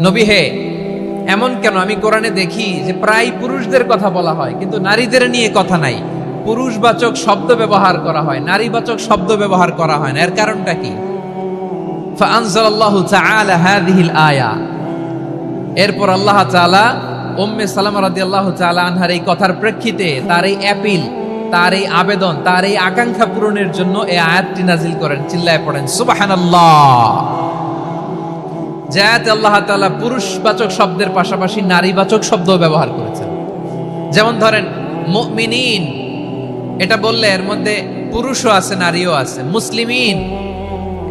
নবী হে, এমন কেন? আমি কোরআনে দেখি যে প্রায় পুরুষদের কথা বলা হয়, কিন্তু নারীদের নিয়ে কথা নাই। পুরুষবাচক শব্দ ব্যবহার করা হয়, নারীবাচক শব্দ ব্যবহার করা হয় না। এর কারণটা কি? ফাআনজালাল্লাহু তাআলা হাযিহিল আয়া। এরপর আল্লাহ তাআলা উম্মে সালামা রাদিয়াল্লাহু তাআলা আনহার এই কথার প্রেক্ষিতে, তার এই অ্যাপিল, তার এই আবেদন, তার এই আকাঙ্ক্ষা পূরণের জন্য এই আয়াতটি নাজিল করেন। চিল্লায় পড়েন সুবহানাল্লাহ। যে আয়াতে আল্লাহ তাআলা পুরুষবাচক শব্দের পাশাপাশি নারীবাচক শব্দ ব্যবহার করেছেন। যেমন ধরেন মুমিনিন, এটা বললে এর মধ্যে পুরুষও আছে নারীও আছে। মুসলিমিন,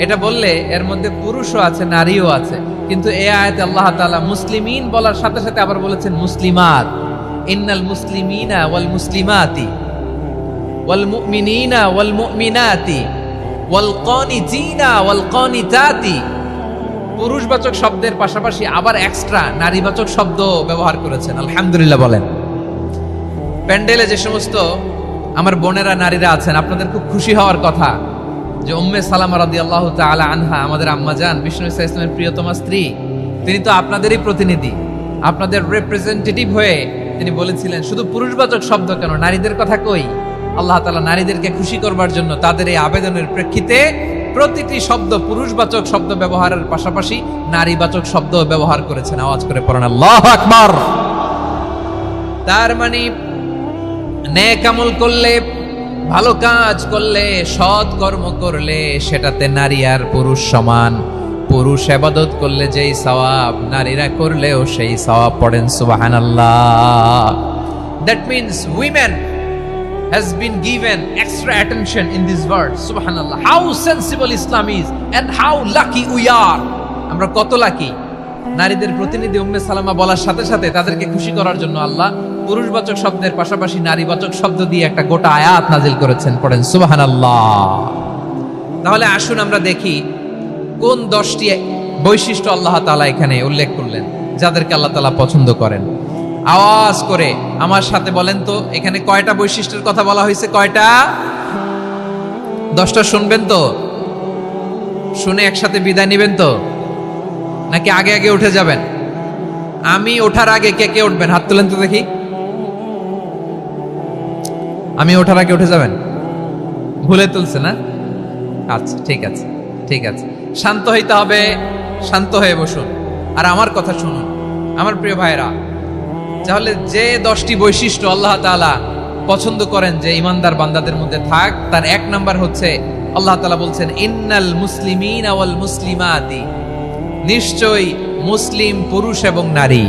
এটা বললে এর মধ্যে পুরুষও আছে নারীও আছে। কিন্তু এই আয়াতে আল্লাহ তাআলা মুসলিমিন বলার সাথে সাথে আবার বলেছেন মুসলিমাত। ইন্নাল মুসলিমিনা ওয়াল মুসলিমাতি ওয়াল মুমিনিনা ওয়াল মুমিনাতি ওয়াল কানিতিনা ওয়াল কানিতাতি। পুরুষবাচক শব্দের পাশাপাশি আবার এক্সট্রা নারীবাচক শব্দ ব্যবহার করেছেন। আলহামদুলিল্লাহ বলেন। প্যান্ডেলে যে সমস্ত আমার বোনেরা নারীরা আছেন, আপনাদের খুব খুশি হওয়ার কথা যে উম্মে সালামা রাদিয়াল্লাহু তাআলা আনহা, আমাদের আম্মাজান, বিষ্ণু ইসলামের প্রিয়তমা স্ত্রী, তিনি তো আপনাদেরই প্রতিনিধি, আপনাদের রিপ্রেজেন্টেটিভ হয়ে তিনি বলেছিলেন শুধু পুরুষবাচক শব্দ কেন, নারীদের কথা কই। আল্লাহ তাআলা নারীদেরকে খুশি করবার জন্য তাদের এই আবেদনের প্রেক্ষিতে প্রতিটি শব্দ পুরুষবাচক শব্দ ব্যবহারের পাশাপাশি নারীবাচক শব্দ ব্যবহার করেছেন। আওয়াজ করে পড়েন আল্লাহু আকবার। তার মানে নেক আমল করলে, ভালো কাজ করলে, সৎ কর্ম করলে সেটাতে নারী আর পুরুষ সমান। পুরুষ ইবাদত করলে যেই সওয়াব, নারীরা করলেও সেই সওয়াব। পড়েন সুবহানাল্লাহ। That means women has been given extra attention in this world. Subhanallah. How sensible Islam is and how lucky we are. আমরা কত লাকি। নারীদের প্রতিনিধি উম্মে সালামা বলার সাথে সাথে তাদেরকে খুশি করার জন্য আল্লাহ পুরুষবাচক শব্দের পাশাপাশি নারীবাচক শব্দ দিয়ে একটা গোটা আয়াত নাজিল করেছেন। পড়েন সুবহানাল্লাহ। তাহলে আসুন আমরা দেখি কোন 10টি বৈশিষ্ট্য আল্লাহ তাআলা এখানে উল্লেখ করলেন যাদেরকে আল্লাহ তাআলা পছন্দ করেন। আওয়াজ করে আমার সাথে বলেন তো, এখানে কয়টা বৈশিষ্ট্যের কথা বলা হয়েছে? কয়টা? 10টা শুনবেন তো? শুনে একসাথে বিদায় নেবেন তো, নাকি আগে আগে উঠে যাবেন? আমি ওঠার আগে কে কে উঠবেন? হাত তুলেন তো দেখি। আমি ওঠার আগে উঠে যাবেন? ভুলে তুলছে না? আচ্ছা, ঠিক আছে, ঠিক আছে। শান্ত হইতে হবে, শান্ত হয়ে বসুন আর আমার কথা শুনুন আমার প্রিয় ভাইরা। তাহলে যে 10টি বৈশিষ্ট্য আল্লাহ তাআলা পছন্দ করেন যে ইমানদার বান্দাদের মধ্যে থাক, তার 1 নাম্বার হচ্ছে আল্লাহ তাআলা বলছেন ইন্নাল মুসলিমিনা ওয়াল মুসলিমাতি। নিশ্চয়ই মুসলিম পুরুষ এবং নারী,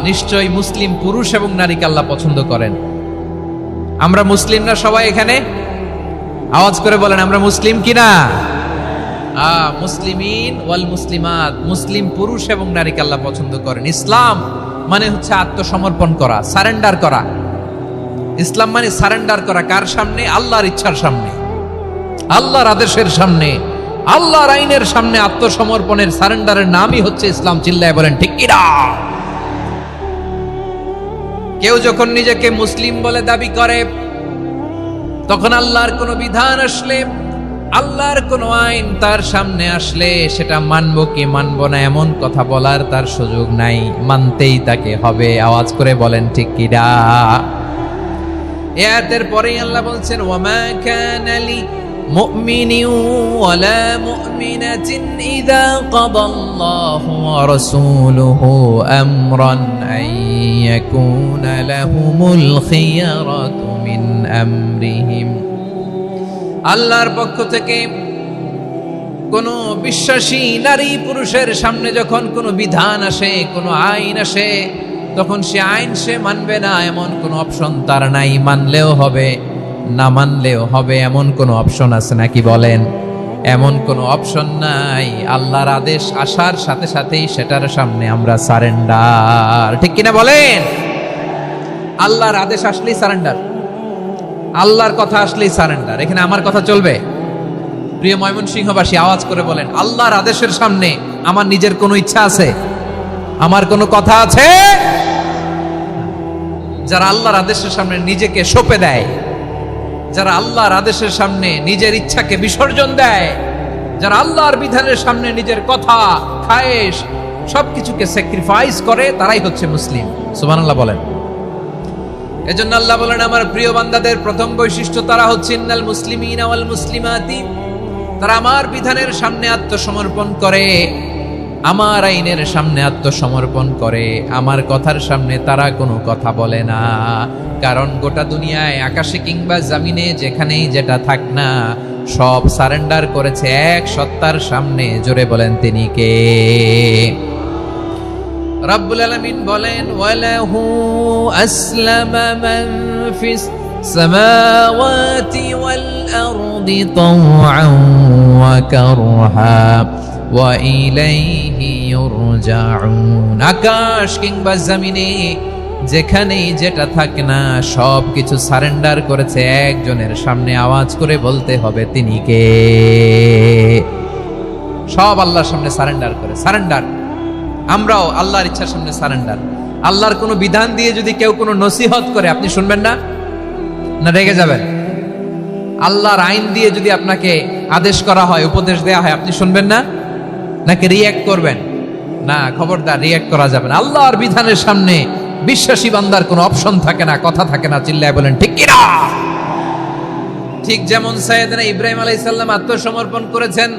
নিশ্চয়ই মুসলিম পুরুষ এবং নারীকে আল্লাহ পছন্দ করেন। আমরা মুসলিম না সবাই এখানে? আওয়াজ করে বলেন আমরা মুসলিম কিনা? মুসলিমিন ওয়াল মুসলিমাত, মুসলিম পুরুষ এবং নারীকে আল্লাহ পছন্দ করেন। ইসলাম মানে হচ্ছে আত্মসমর্পণ করা, সারেন্ডার করা। ইসলাম মানে সারেন্ডার করা কার সামনে? আল্লাহর ইচ্ছার সামনে, আল্লাহর আদেশের সামনে, আল্লাহর আইনের সামনে আত্মসমর্পণের সারেন্ডারের নামই হচ্ছে ইসলাম। চিল্লায় বলেন ঠিক কিনা? কেউ যখন নিজেকে মুসলিম বলে দাবি করে, তখন আল্লাহর কোনো বিধান আসলে, আল্লাহর কোনো আইন তার সামনে আসলে সেটা মানবো কি মানবো না এমন কথা বলার তার সুযোগ নাই, মানতেই তাকে হবে। আওয়াজ করে বলেন ঠিক কিনা? এর পরেই আল্লাহ বলছেন ওয়ামা কানা লি মুমিনিন ওয়ালা মুমিনাতিন ইযা কাদাল্লাহু ওয়া রাসূলুহু আমরান আন ইয়াকুনা লাহুমুল খিয়ারাতু মিন আমরিহিম। আল্লাহর পক্ষ থেকে কোনো বিশ্বাসী নারী পুরুষের সামনে যখন কোনো বিধান আসে, কোনো আইন আসে, তখন সে আইন সে মানবে না এমন কোনো অপশন তার নাই। মানলেও হবে, না মানলেও হবে এমন কোনো অপশন আছে নাকি বলেন? এমন কোনো অপশন নাই। আল্লাহর আদেশ আসার সাথে সাথেই সেটার সামনে আমরা সারেন্ডার। ঠিক কিনা বলেন? আল্লাহর আদেশ আসলেই সারেন্ডার, আল্লাহর কথা আসলেই সারেন্ডার। এখানে আমার কথা চলবে? প্রিয় ময়মনসিংহবাসী আওয়াজ করে বলেন আল্লাহর আদেশের সামনে আমার নিজের কোনো ইচ্ছা আছে? আমার কোনো কথা আছে? যারা আল্লাহর আদেশের সামনে নিজেকে সঁপে দেয়, যারা আল্লাহর আদেশের সামনে নিজের ইচ্ছাকে বিসর্জন দেয়, যারা আল্লাহর বিধানের সামনে নিজের কথা খায়েশ সবকিছুকে স্যাক্রিফাইস করে, তারাই হচ্ছে মুসলিম। সুবহানাল্লাহ বলেন। এজন্য আল্লাহ বলেন, আমার প্রিয় বান্দাদের প্রথম বৈশিষ্ট্য তারা হচ্ছে ইন্নাল মুসলিমিনা ওয়াল মুসলিমাতি, তারা আমার বিধানের সামনে আত্মসমর্পণ করে, আমার আইনের সামনে আত্মসমর্পণ করে, আমার কথার সামনে তারা কোনো কথা বলে না। কারণ গোটা দুনিয়ায় আকাশে কিংবা জমিনে যেখানেই যেটা থাক না, সব সারেন্ডার করেছে এক সত্তার সামনে। জোরে বলেন তিনি কে? রব্বুল আলামিন বলেন, ওয়ালাহু আসলামা মান ফিস সামাওয়াতি ওয়াল আরদি তাওআন ওয়া কারহা ওয়া ইলাইহি ইউরজাউন। আকাশ কিংবা জমিনে যেখানেই যেটা থাকে না, সব কিছু সারেন্ডার করেছে একজনের সামনে। আওয়াজ করে বলতে হবে তিনি কে? সব আল্লাহর সামনে সারেন্ডার করে। সারেন্ডার। আমরাও আল্লাহর ইচ্ছার সামনে সারেন্ডার। আল্লাহর কোনো বিধান দিয়ে যদি কেউ কোনো নসিহত করে, আপনি শুনবেন না? না রেগে যাবেন? আল্লাহর আইন দিয়ে যদি আপনাকে আদেশ করা হয়, উপদেশ দেয়া হয়, আপনি শুনবেন না? নাকি রিয়্যাক্ট করবেন? না, খবরদার, রিয়্যাক্ট করা যাবে না। আল্লাহর বিধানের সামনে বিশ্বাসী বান্দার কোনো অপশন থাকে না, কথা থাকে না। চিল্লায় বলেন ঠিক কিনা? ঠিক যেমন সাইয়েদনা ইব্রাহিম আলাইহিস সালাম আত্মসমর্পণ করেছেন।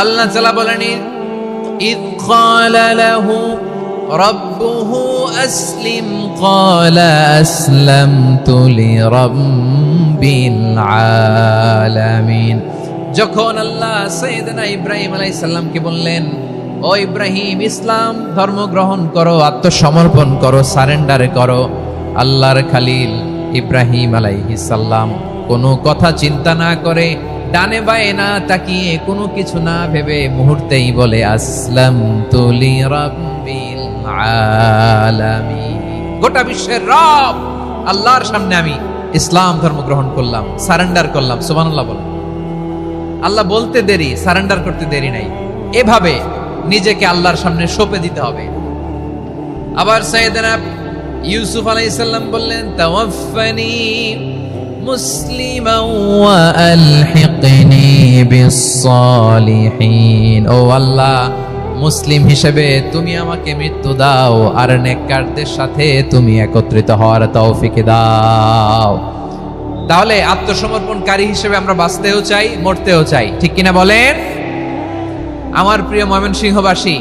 আল্লাহ তাআলা বলেন, ইয ক্বালা লাহু রাব্বুহু আসলিম ক্বালা আসলামতু লিরাব্বিল আলামিন। যখন আল্লাহ সাইয়েদনা ইব্রাহিম আলাইহিস সালামকে বললেন, ও ইব্রাহিম, ইসলাম ধর্ম গ্রহণ করো, আত্মসমর্পণ করো, সারেন্ডার করো, আল্লাহর খালিল ইব্রাহিম আলাইহিস সালাম কোনো কথা চিন্তা না করে, ডানে বায়ে না তাকিয়ে, কোনো কিছু না ভেবে মুহূর্তেই বলে, আসলামতু লিরাব্বিল আলামিন। গোটা বিশ্বের রব আল্লাহর সামনে আমি ইসলাম ধর্ম গ্রহণ করলাম, সারেন্ডার করলাম। সুবহানাল্লাহ বলেন। আল্লাহ বলতে দেরি, সারেন্ডার করতে দেরি নাই। এভাবে নিজেকে আল্লাহর সামনে সঁপে দিতে হবে। আবার সাইয়েদনা ইউসুফ আলাইহিস সালাম বললেন, তাওয়াফফানি মুসলিমান ওয়া আলহিকনি বিস-সালিহিন। ও আল্লাহ, মুসলিম হিসেবে তুমি আমাকে মৃত্যু দাও, আর নেককারদের সাথে তুমি একত্রিত হওয়ার তৌফিক দাও। তাহলে আত্মসমর্পণকারী হিসেবে আমরা বাঁচতেও চাই, মরতেও চাই। ঠিক কিনা বলেন? আমার প্রিয় ময়মনসিংহবাসী,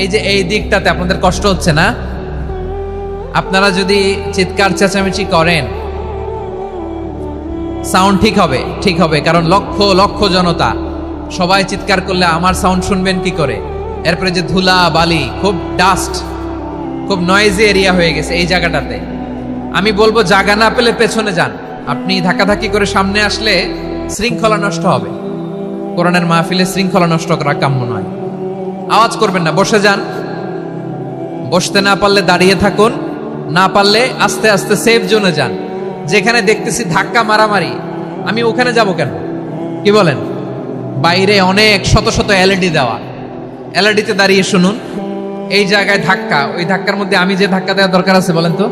এই যে এই দিকটাতে আপনাদের কষ্ট হচ্ছে না? আপনারা যদি চিৎকার চেঁচামেচি করেন, সাউন্ড ঠিক হবে, ঠিক হবে, কারণ লক্ষ লক্ষ জনতা, সবাই চিৎকার করলে আমার সাউন্ড শুনবেন কি করে? এরপরে যে ধুলা বালি, খুব ডাস্ট, খুব নয়েজি এরিয়া হয়ে গেছে এই জায়গাটাতে। আমি বলবো জায়গা না পেলে পেছনে যান। আপনি ধাক্কাধাক্কি করে সামনে আসলে শৃঙ্খলা নষ্ট হবে। কোরআনের মাহফিলে শৃঙ্খলা নষ্ট করা কাম্য নয়। আওয়াজ করবেন না, বসে যান। বসতে না পারলে দাঁড়িয়ে থাকুন, না পারলে আস্তে আস্তে সেফ জোনে যান। যেখানে দেখতেছি ধাক্কা মারামারি, আমি ওখানে যাব কেন? কি বলেন? বাইরে অনেক শত শত এলইডি দেওয়া, এলইডিতে দাঁড়িয়ে শুনুন। এই জায়গায় ধাক্কা, ওই ধাক্কার মধ্যে আমি যে ধাক্কা দেওয়ার দরকার আছে বলেন তো?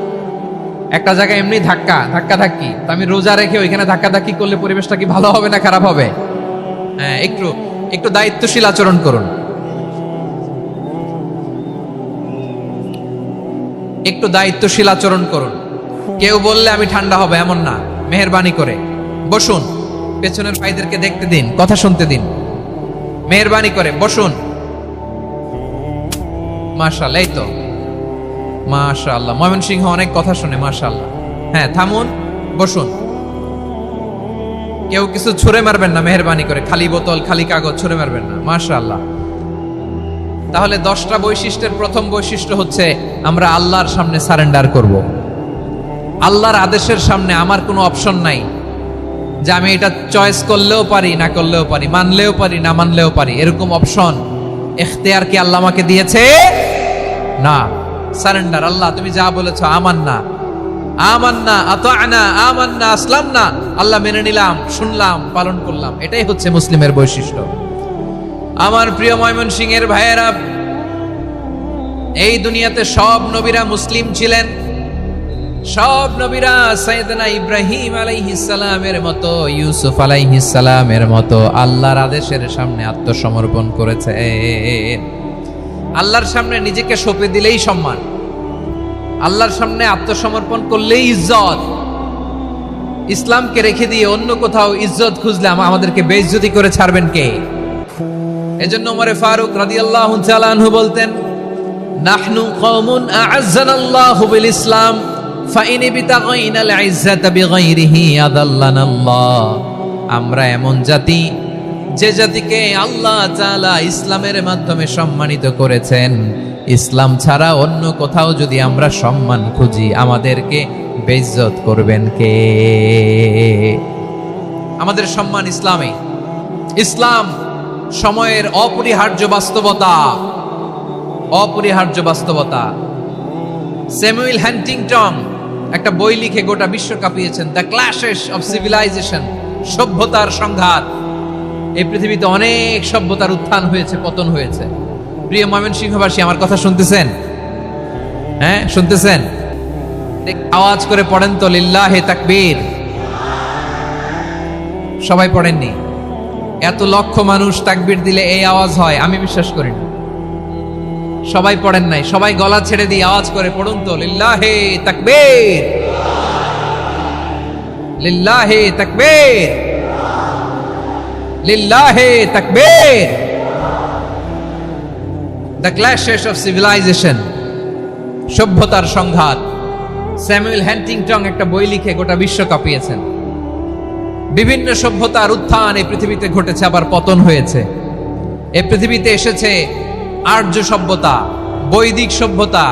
একটা জায়গায় এমনি ধাক্কা ধাক্কি, তো আমি রোজা রেখে ওইখানে ধাক্কি করলে পরিবেশটা কি ভালো হবে না খারাপ হবে? হ্যাঁ, একটু দায়িত্বশীল আচরণ করুন, একটু দায়িত্বশীল আচরণ করুন। কেউ বললে আমি ঠান্ডা হবে এমন না, মেহেরবানি করে বসুন। পেছনের ভাইদেরকে দেখতে দিন, কথা শুনতে দিন, মেহেরবানি করে বসুন। মাশাআল্লাহ, এই তো মাশাআল্লাহ, ময়মনসিংহ অনেক কথা শুনে, মাশাআল্লাহ। হ্যাঁ, থামুন, বসুন। কেউ কিছু ছুঁড়ে মারবেন না, মেহেরবানি করে। খালি বোতল, খালি কাগজ ছুঁড়ে মারবেন না, মাশাআল্লাহ। তাহলে 10টা বৈশিষ্ট্যের প্রথম বৈশিষ্ট্য হচ্ছে আমরা আল্লাহর সামনে সারেন্ডার করব। আল্লাহর আদেশের সামনে আমার কোনো অপশন নাই যে আমি এটা চয়েস করলেও পারি, না করলেও পারি, মানলেও পারি, না মানলেও পারি। এরকম অপশন, এখতিয়ার কি আল্লাহ আমাকে দিয়েছে? না। সারেন্ডার। আল্লাহ তুমি যা বলেছো, আমান্না আমান্না আতা'না আমান্না আসলামনা, আল্লাহ মেনে নিলাম, শুনলাম, পালন করলাম। এটাই হচ্ছে মুসলিমের বৈশিষ্ট্য। আমার প্রিয় ময়মনসিংহের ভাইয়েরা, এই দুনিয়াতে সব নবীরা মুসলিম ছিলেন। সব নবীরা সাইয়েদনা ইব্রাহিম আলাইহিস সালামের মতো, ইউসুফ আলাইহিস সালামের মতো আল্লাহর আদেশের সামনে আত্মসমর্পণ করেছে। আল্লাহর সামনে নিজেকে সঁপে দিলেই সম্মান, আল্লাহর সামনে আত্মসমর্পণ করলেই ইজ্জত। ইসলামকে রেখে দিয়ে অন্য কোথাও ইজ্জত খুঁজলে আমাদেরকে বেইজ্জতি করে ছাড়বেন কে? এজন্য ওমরে ফারুক রাদিয়াল্লাহু তাআলা আনহু বলতেন, নাহনু কওমুন আ'আজ্জানাল্লাহু বিল ইসলাম ফাইন বিতাগাইনাল ইজ্জাতা বিগাইরিহি আদাল্লানাল্লাহ। আমরা এমন জাতি, যে জাতিকে আল্লাহ তাআলা ইসলামের মাধ্যমে সম্মানিত করেছেন, ইসলাম ছাড়া অন্য কোথাও যদি আমরা সম্মান খুঁজি আমাদেরকে বেইজ্জত করবেন কে? আমাদের সম্মান ইসলামে। ইসলাম সময়ের অপরিহার্য বাস্তবতা, অপরিহার্য বাস্তবতা। স্যামুয়েল হান্টিংটন একটা বই লিখে গোটা বিশ্ব কাঁপিয়েছেন, দ্য ক্ল্যাশেস অফ সিভিলাইজেশন, সভ্যতার সংঘাত। এই পৃথিবীতে অনেক সভ্যতার উত্থান হয়েছে, পতন হয়েছে। প্রিয় ময়মনসিংহবাসী, আমার কথা শুনতেছেন? হ্যাঁ, শুনতেছেন? আওয়াজ করে পড়েন তো লিল্লাহে তাকবীর। সবাই পড়েননি? এত লক্ষ মানুষ তাকবীর দিলে এই আওয়াজ হয়? আমি বিশ্বাস করি না। সবাই পড়েন নাই, সবাই গলা ছেড়ে দিয়ে আওয়াজ করে পড়ুন তো লিল্লাহে তাকবীর, লিল্লাহে তাকবীর, লিল্লাহে তাকবীর। দ্য ক্ল্যাশেস অফ সিভিলাইজেশন, সভ্যতার সংঘাত। স্যামুয়েল হ্যান্টিংটন একটা বই লিখে গোটা বিশ্ব কাঁপিয়েছেন। বিভিন্ন সভ্যতার উত্থান এই পৃথিবীতে ঘটেছে, আবার পতন হয়েছে। এই পৃথিবীতে এসেছে আর্য সভ্যতা, বৈদিক সভ্যতা,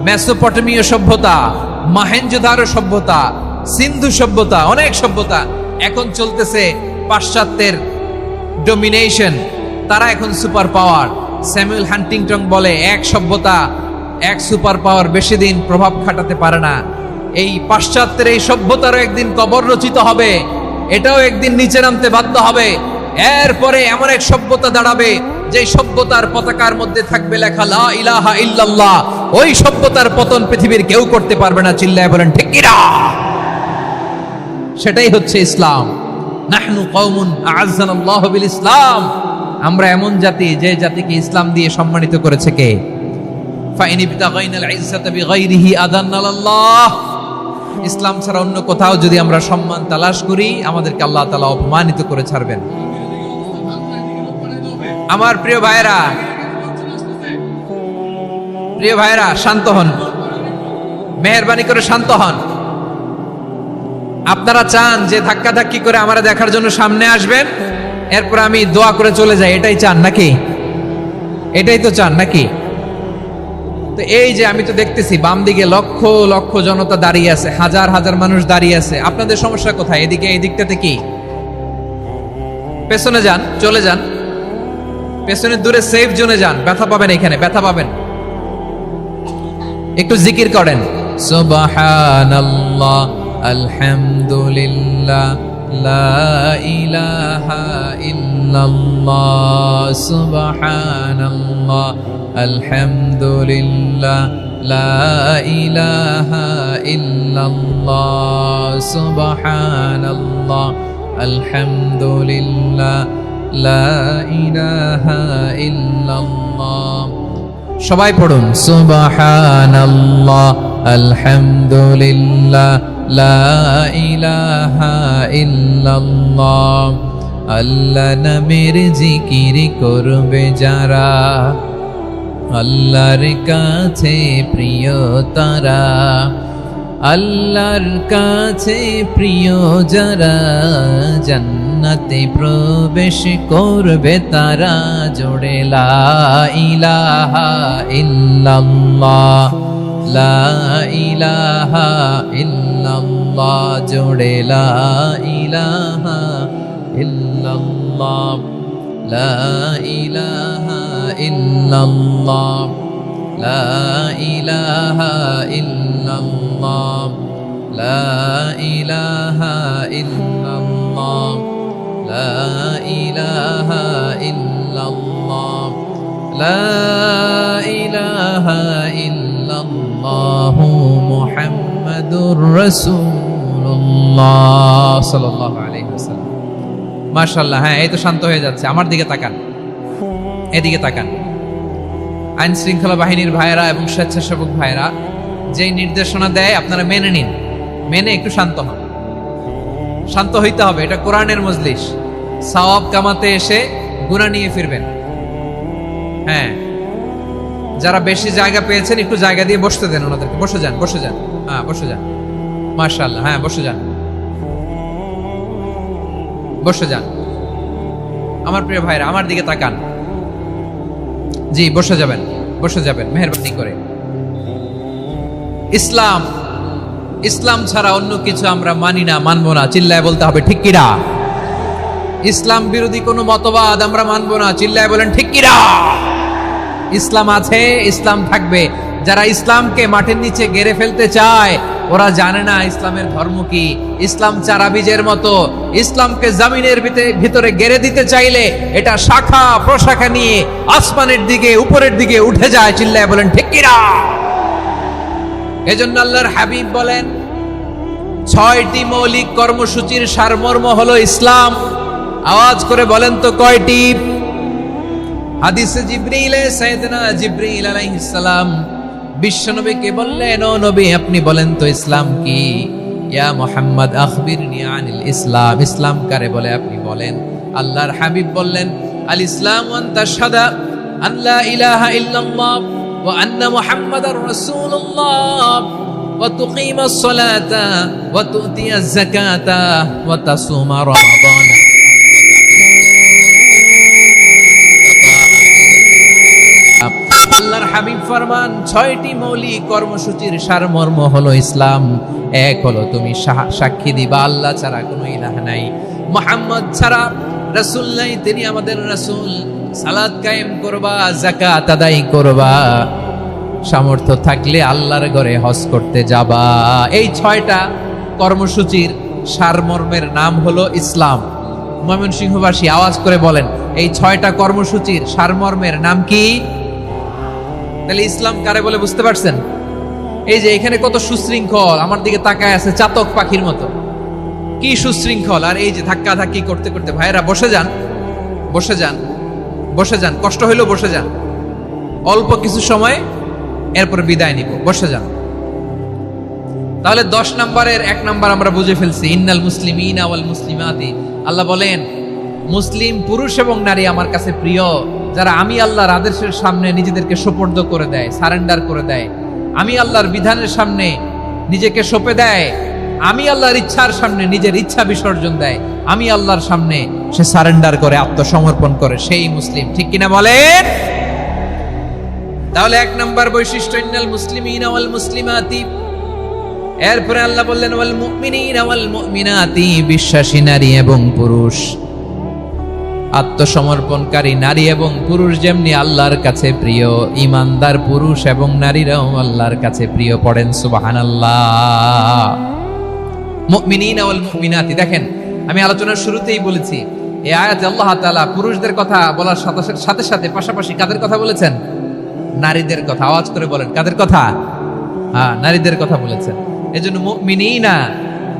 মেসোপটেমীয় সভ্যতা, মহেঞ্জোদারো সভ্যতা, সিন্ধু সভ্যতা, অনেক সভ্যতা। এখন চলতেছে পাশ্চাত্যের ডমিনেশন, তারা এখন সুপার পাওয়ার। স্যামুয়েল হান্টিংটন বলে, এক সভ্যতা, এক সুপার পাওয়ার বেশি দিন প্রভাব খাটাতে পারে না। এই পাশ্চাত্যের এই সভ্যতারও একদিন কবর রচিত হবে, এটাও একদিন নিচে নামতে বাধ্য হবে। এরপরে এমন এক সভ্যতা দাঁড়াবে যে সভ্যতার পতাকার মধ্যে থাকবে লেখা লা ইলাহা ইল্লাল্লাহ। ওই সভ্যতার পতন পৃথিবীর কেউ করতে পারবে না। চিল্লায় বলেন ঠিক কিনা? সেটাই হচ্ছে ইসলাম। নাহনু কওমুন আ'আজ্জানাল্লাহু বিল ইসলাম। আমরা এমন জাতি, যে জাতিকে ইসলাম দিয়ে সম্মানিত করেছে কে? ফাইন বিতাগাইনাল ইজ্জাতা বিগাইরিহি আদান্নাল্লাহ। ইসলাম ছাড়া অন্য কোথাও যদি আমরা সম্মান তালাশ করি আমাদেরকে আল্লাহ তাআলা অপমানিত করে ছাড়বেন। আমার প্রিয় ভাইরা, প্রিয় ভাইরা, শান্ত হন, মেহেরবানি করে শান্ত হন। আপনারা চান যে ধাক্কাধাক্কি করে আমারা দেখার জন্য সামনে আসবেন, এরপর আমি দোয়া করে চলে যাই, এটাই চান নাকি? এটাই তো চান নাকি? তো এই যে আমি তো দেখতেছি বাম দিকে লক্ষ লক্ষ জনতা দাঁড়িয়ে আছে, হাজার হাজার মানুষ দাঁড়িয়ে আছে। আপনাদের সমস্যা কোথায়? এদিকে, এই দিকটাতে কি? পেছনে যান, চলে যান, পেছনে দূরে সেফ জোনে যান। ব্যথা পাবেন, এখানে ব্যথা পাবেন। একটু জিকির করেন, সুবহানাল্লাহ, আলহামদুলিল্লাহ, লা ইলাহা ইল্লাল্লাহ, সুবহানাল্লাহ, আলহামদুলিল্লাহ, লা ইলাহা ইল্লাল্লাহ, সুবহানাল্লাহ, আলহামদুলিল্লাহ, লা ইলাহা ইল্লাল্লাহ। সবাই পড়ুন, সুবহানাল্লাহ, আলহামদুলিল্লাহ, লা ইলাহা ইল্লাল্লাহ। আল্লাহ নামের জিকির করবে যারা, আল্লাহর কাছে প্রিয় তারা, আল্লাহর কাছে প্রিয় যারা, জান্নাতে প্রবেশ করবে তারা। জোড়ে লা ইলাহা ইল্লাল্লাহ, লা ইলাহা ইল্লাল্লাহ, জোড়ে লা ইলাহা ইল্লাল্লাহ, লা ইলাহা ইল্লাল্লাহ, লা ইলাহা ইল্লাল্লাহ, লা ইলাহা ইল্লাল্লাহ, লা ইলাহা ইল্লাল্লাহ, লা ইলাহা ইল্লাল্লাহ, মুহাম্মাদুর রাসূলুল্লাহ সাল্লাল্লাহু আলাইহি ওয়াসাল্লাম। মাশাআল্লাহ। হ্যাঁ, এই তো শান্ত হয়ে যাচ্ছে। আমার দিকে তাকান, এদিকে তাকান। আইন শৃঙ্খলা বাহিনীর ভাইয়েরা এবং স্বেচ্ছাসেবক ভাইয়েরা যেই নির্দেশনা দেয় আপনারা মেনে নিন, মেনে একটু শান্ত হন। শান্ত হইতে হবে, এটা কোরআনের মজলিস। সওয়াব কামাতে এসে গুনাহ নিয়ে ফিরবেন। হ্যাঁ, যারা বেশি জায়গা পেয়েছেন একটু জায়গা দিয়ে বসতে দেন ওনাদেরকে। বসে যান, বসে যান। হ্যাঁ, বসে যান। মাশাআল্লাহ, হ্যাঁ বসে যান, বসে যান। আমার প্রিয় ভাইরা আমার দিকে তাকান। জি, বসে যাবেন, বসে যাবেন মেহেরবানি করে। ইসলাম, ইসলাম ছাড়া অন্য কিছু আমরা মানি না, মানবো না। চিল্লায় বলতে হবে ঠিক কিনা? ইসলাম বিরোধী কোনো মতবাদ আমরা মানবো না। চিল্লায় বলেন ঠিক কিনা? ইসলাম আছে, ইসলাম থাকবে। যারা ইসলামকে মাটির নিচে গেড়ে ফেলতে চায় ওরা জানে না ইসলামের ধর্ম কি। ইসলাম চারা বীজের মতো, ইসলামকে জমিনের ভিতরে গেড়ে দিতে চাইলে এটা শাখা প্রশাখা নিয়ে আসমানের দিকে, উপরের দিকে উঠে যায়। চিল্লায় বলেন ঠিক কিনা? এজন্য আল্লাহর হাবিব বলেন 6টি মৌলিক কর্মসূচির সারমর্ম হলো ইসলাম। আওয়াজ করে বলেন তো কয়টি? হাদিসে জিবরিলে সাইয়েদনা জিবরিল আলাইহিস সালাম বিশ্বনবীকে বললেন, ও নবী আপনি বলেন তো ইসলাম কি? ইয়া মুহাম্মদ আখবিরনি আনিল ইসলাম। ইসলাম কারে বলে আপনি বলেন। আল্লাহর হাবিব বললেন, আল ইসলাম আন তাশহাদা আন লা ইলাহা ইল্লাল্লাহ ওয়া আন্না মুহাম্মাদার রাসূলুল্লাহ ওয়া তুকিমাস সালাতা ওয়া তুতিয়াজ যাকাতা ওয়া তাসুমা রমাদান। আল্লাহর হাবিব ফরমান 6টি মৌলিক কর্মসূচির সারমর্ম হলো ইসলাম। এক হলো তুমি সাক্ষী দিবা আল্লাহ ছাড়া কোনো ইলাহ নাই, মুহাম্মদ ছাড়া রাসূল নাই, তিনি আমাদের রাসূল। সালাত কায়েম করবা, যাকাত আদায় করবা, সামর্থ্য থাকলে আল্লাহর ঘরে হজ করতে যাবা। এই 6টা কর্মসূচির সারমর্মের নাম হলো ইসলাম। ময়মনসিংহবাসী আওয়াজ করে বলেন, এই 6টা কর্মসূচির সারমর্মের নাম কি? তাহলে ইসলাম কারে বলে বুঝতে পারছেন? এই যে এখানে কত সুশৃঙ্খল, আমার দিকে তাকায় আছে চাতক পাখির মতো, কি সুশৃঙ্খল। আর এই যে ধাক্কা ধাক্কি করতে করতে, ভাইরা বসে যান, বসে যান, বসে যান। কষ্ট হইলেও বসে যান, অল্প কিছু সময়, এরপর বিদায় নিব। বসে যান। তাহলে 10 নম্বরের 1 নম্বর আমরা বুঝে ফেলছি। ইন্নাল মুসলিমিনা ওয়াল মুসলিমাতি। আল্লাহ বলেন মুসলিম পুরুষ এবং নারী আমার কাছে প্রিয়, যারা আমি আল্লাহর আদেশের সামনে নিজেদেরকে সোপর্দ করে দেয়, সারেন্ডার করে দেয়। আমি আল্লাহর বিধানের সামনে নিজেকে সঁপে দেয়, আমি আল্লাহর ইচ্ছার সামনে নিজের ইচ্ছা বিসর্জন দেয়, আমি আল্লাহর সামনে সে সারেন্ডার করে, আত্মসমর্পণ করে, সেই মুসলিম। ঠিক কিনা বলেন? তাহলে 1 নম্বর বৈশিষ্ট্য ইন্নাল মুসলিমিনা ওয়াল মুসলিমাতি। এরপরে আল্লাহ বললেন ওয়াল মুমিনিনা ওয়াল মুমিনাতি, বিশ্বাসী নারী এবং পুরুষ। আত্মসমর্পণকারী নারী এবং পুরুষ যেমনি আল্লাহর কাছে প্রিয়, ইমানদার পুরুষ এবং নারীরাও আল্লাহর কাছে প্রিয়। পড়েন সুবহানাল্লাহ। মুমিনিনা ওয়াল মুমিনাতি। দেখেন আমি আলোচনার শুরুতেই বলেছি এই আয়াতে আল্লাহ তাআলা পুরুষদের কথা বলার সাথে সাথে পাশাপাশি কাদের কথা বলেছেন? নারীদের কথা। আওয়াজ করে বলেন কাদের কথা? হ্যাঁ, নারীদের কথা বলেছেন। এজন্য মুমিনিনা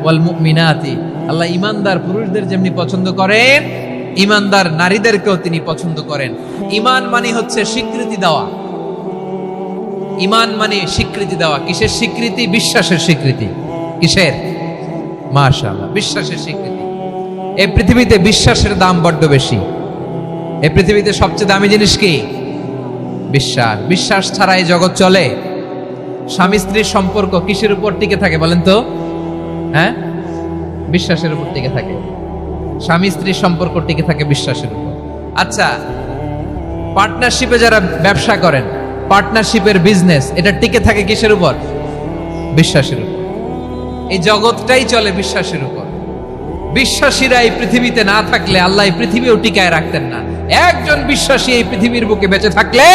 ওয়াল মুমিনাতি, আল্লাহ ইমানদার পুরুষদের যেমনি পছন্দ করেন, ইমানদার নারীদেরকেও তিনি পছন্দ করেন। ঈমান মানে হচ্ছে স্বীকৃতি দেওয়া। ঈমান মানে স্বীকৃতি দেওয়া। কিসের স্বীকৃতি? বিশ্বাসের স্বীকৃতি। কিসের? মাশাআল্লাহ, বিশ্বাসের স্বীকৃতি। এই পৃথিবীতে বিশ্বাসের দাম বড্ড বেশি। এই পৃথিবীতে সবচেয়ে দামি জিনিস কি? বিশ্বাস। বিশ্বাস ছাড়া এই জগৎ চলে? স্বামী স্ত্রীর সম্পর্ক কিসের উপর টিকে থাকে বলেন তো? হ্যাঁ, বিশ্বাসের উপর টিকে থাকে। স্বামী স্ত্রীর সম্পর্ক টিকে থাকে বিশ্বাসের উপর। আচ্ছা, পার্টনারশিপে যারা ব্যবসা করেন, পার্টনারশিপের বিজনেস, এটা টিকে থাকে কিসের উপর? বিশ্বাসের উপর। এই জগৎটাই চলে বিশ্বাসের উপর। বিশ্বাসীরা এই পৃথিবীতে না থাকলে আল্লাহ এই পৃথিবীও টিকায় রাখতেন না। একজন বিশ্বাসী এই পৃথিবীর বুকে বেঁচে থাকলে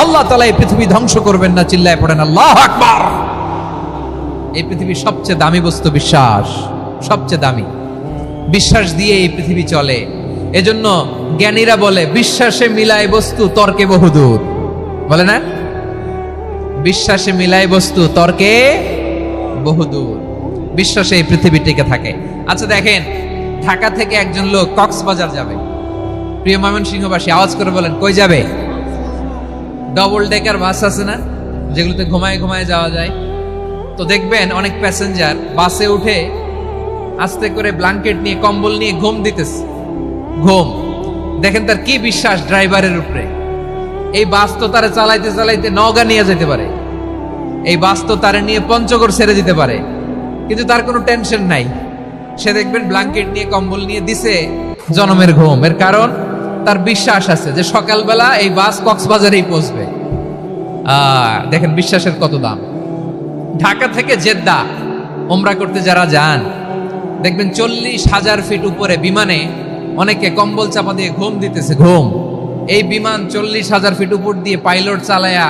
আল্লাহ তাআলা এই পৃথিবী ধ্বংস করবেন না। চিল্লায় পড়েন আল্লাহু আকবার। এই পৃথিবীর সবচেয়ে দামি বস্তু বিশ্বাস, সবচেয়ে দামি। বিশ্বাস দিয়ে এই পৃথিবী চলে। এজন্য জ্ঞানীরা বলে বিশ্বাসে মিলায় বস্তু, তর্কে বহুদূর। বলে না? বিশ্বাসে মিলায় বস্তু, তর্কে বহুদূর। বিশ্বাসে এই পৃথিবী টিকে থাকে। আচ্ছা দেখেন, ঢাকা থেকে একজন লোক কক্সবাজার যাবে। প্রিয় ময়মনসিংহবাসী আওয়াজ করে বলেন কই যাবে? ডবল ডেকার বাস আছে না, যেগুলোতে ঘুমায় ঘুমায় যাওয়া যায়। তো দেখবেন অনেক প্যাসেঞ্জার বাসে উঠে আস্তে করে ব্ল্যাঙ্কেট নিয়ে কম্বল নিয়ে ঘুম দিতেছে। ঘুম দেখেন তার কি বিশ্বাস ড্রাইভারের উপরে। এই বাস তো তারা চালাইতে চালাইতে নওগাঁ নিয়ে যেতে পারে, এই বাস তো তারা নিয়ে পঞ্চগড় ছেড়ে দিতে পারে, কিন্তু তার কোনো টেনশন নাই। সে দেখবেন ব্ল্যাঙ্কেট নিয়ে কম্বল নিয়ে দিছে জনমের ঘুম। এর কারণ তার বিশ্বাস আছে যে সকালবেলা এই বাস কক্সবাজারেই পৌঁছবে। দেখেন বিশ্বাসের কত দাম। ঢাকা থেকে জেদ্দা ওমরা করতে যারা যান দেখবেন 40,000 ফিট উপরে বিমানে অনেকে কম্বল চাপা দিয়ে ঘুম দিতেছে। ঘুম এই বিমান 40,000 ফিট উপর দিয়ে পাইলট চালায়া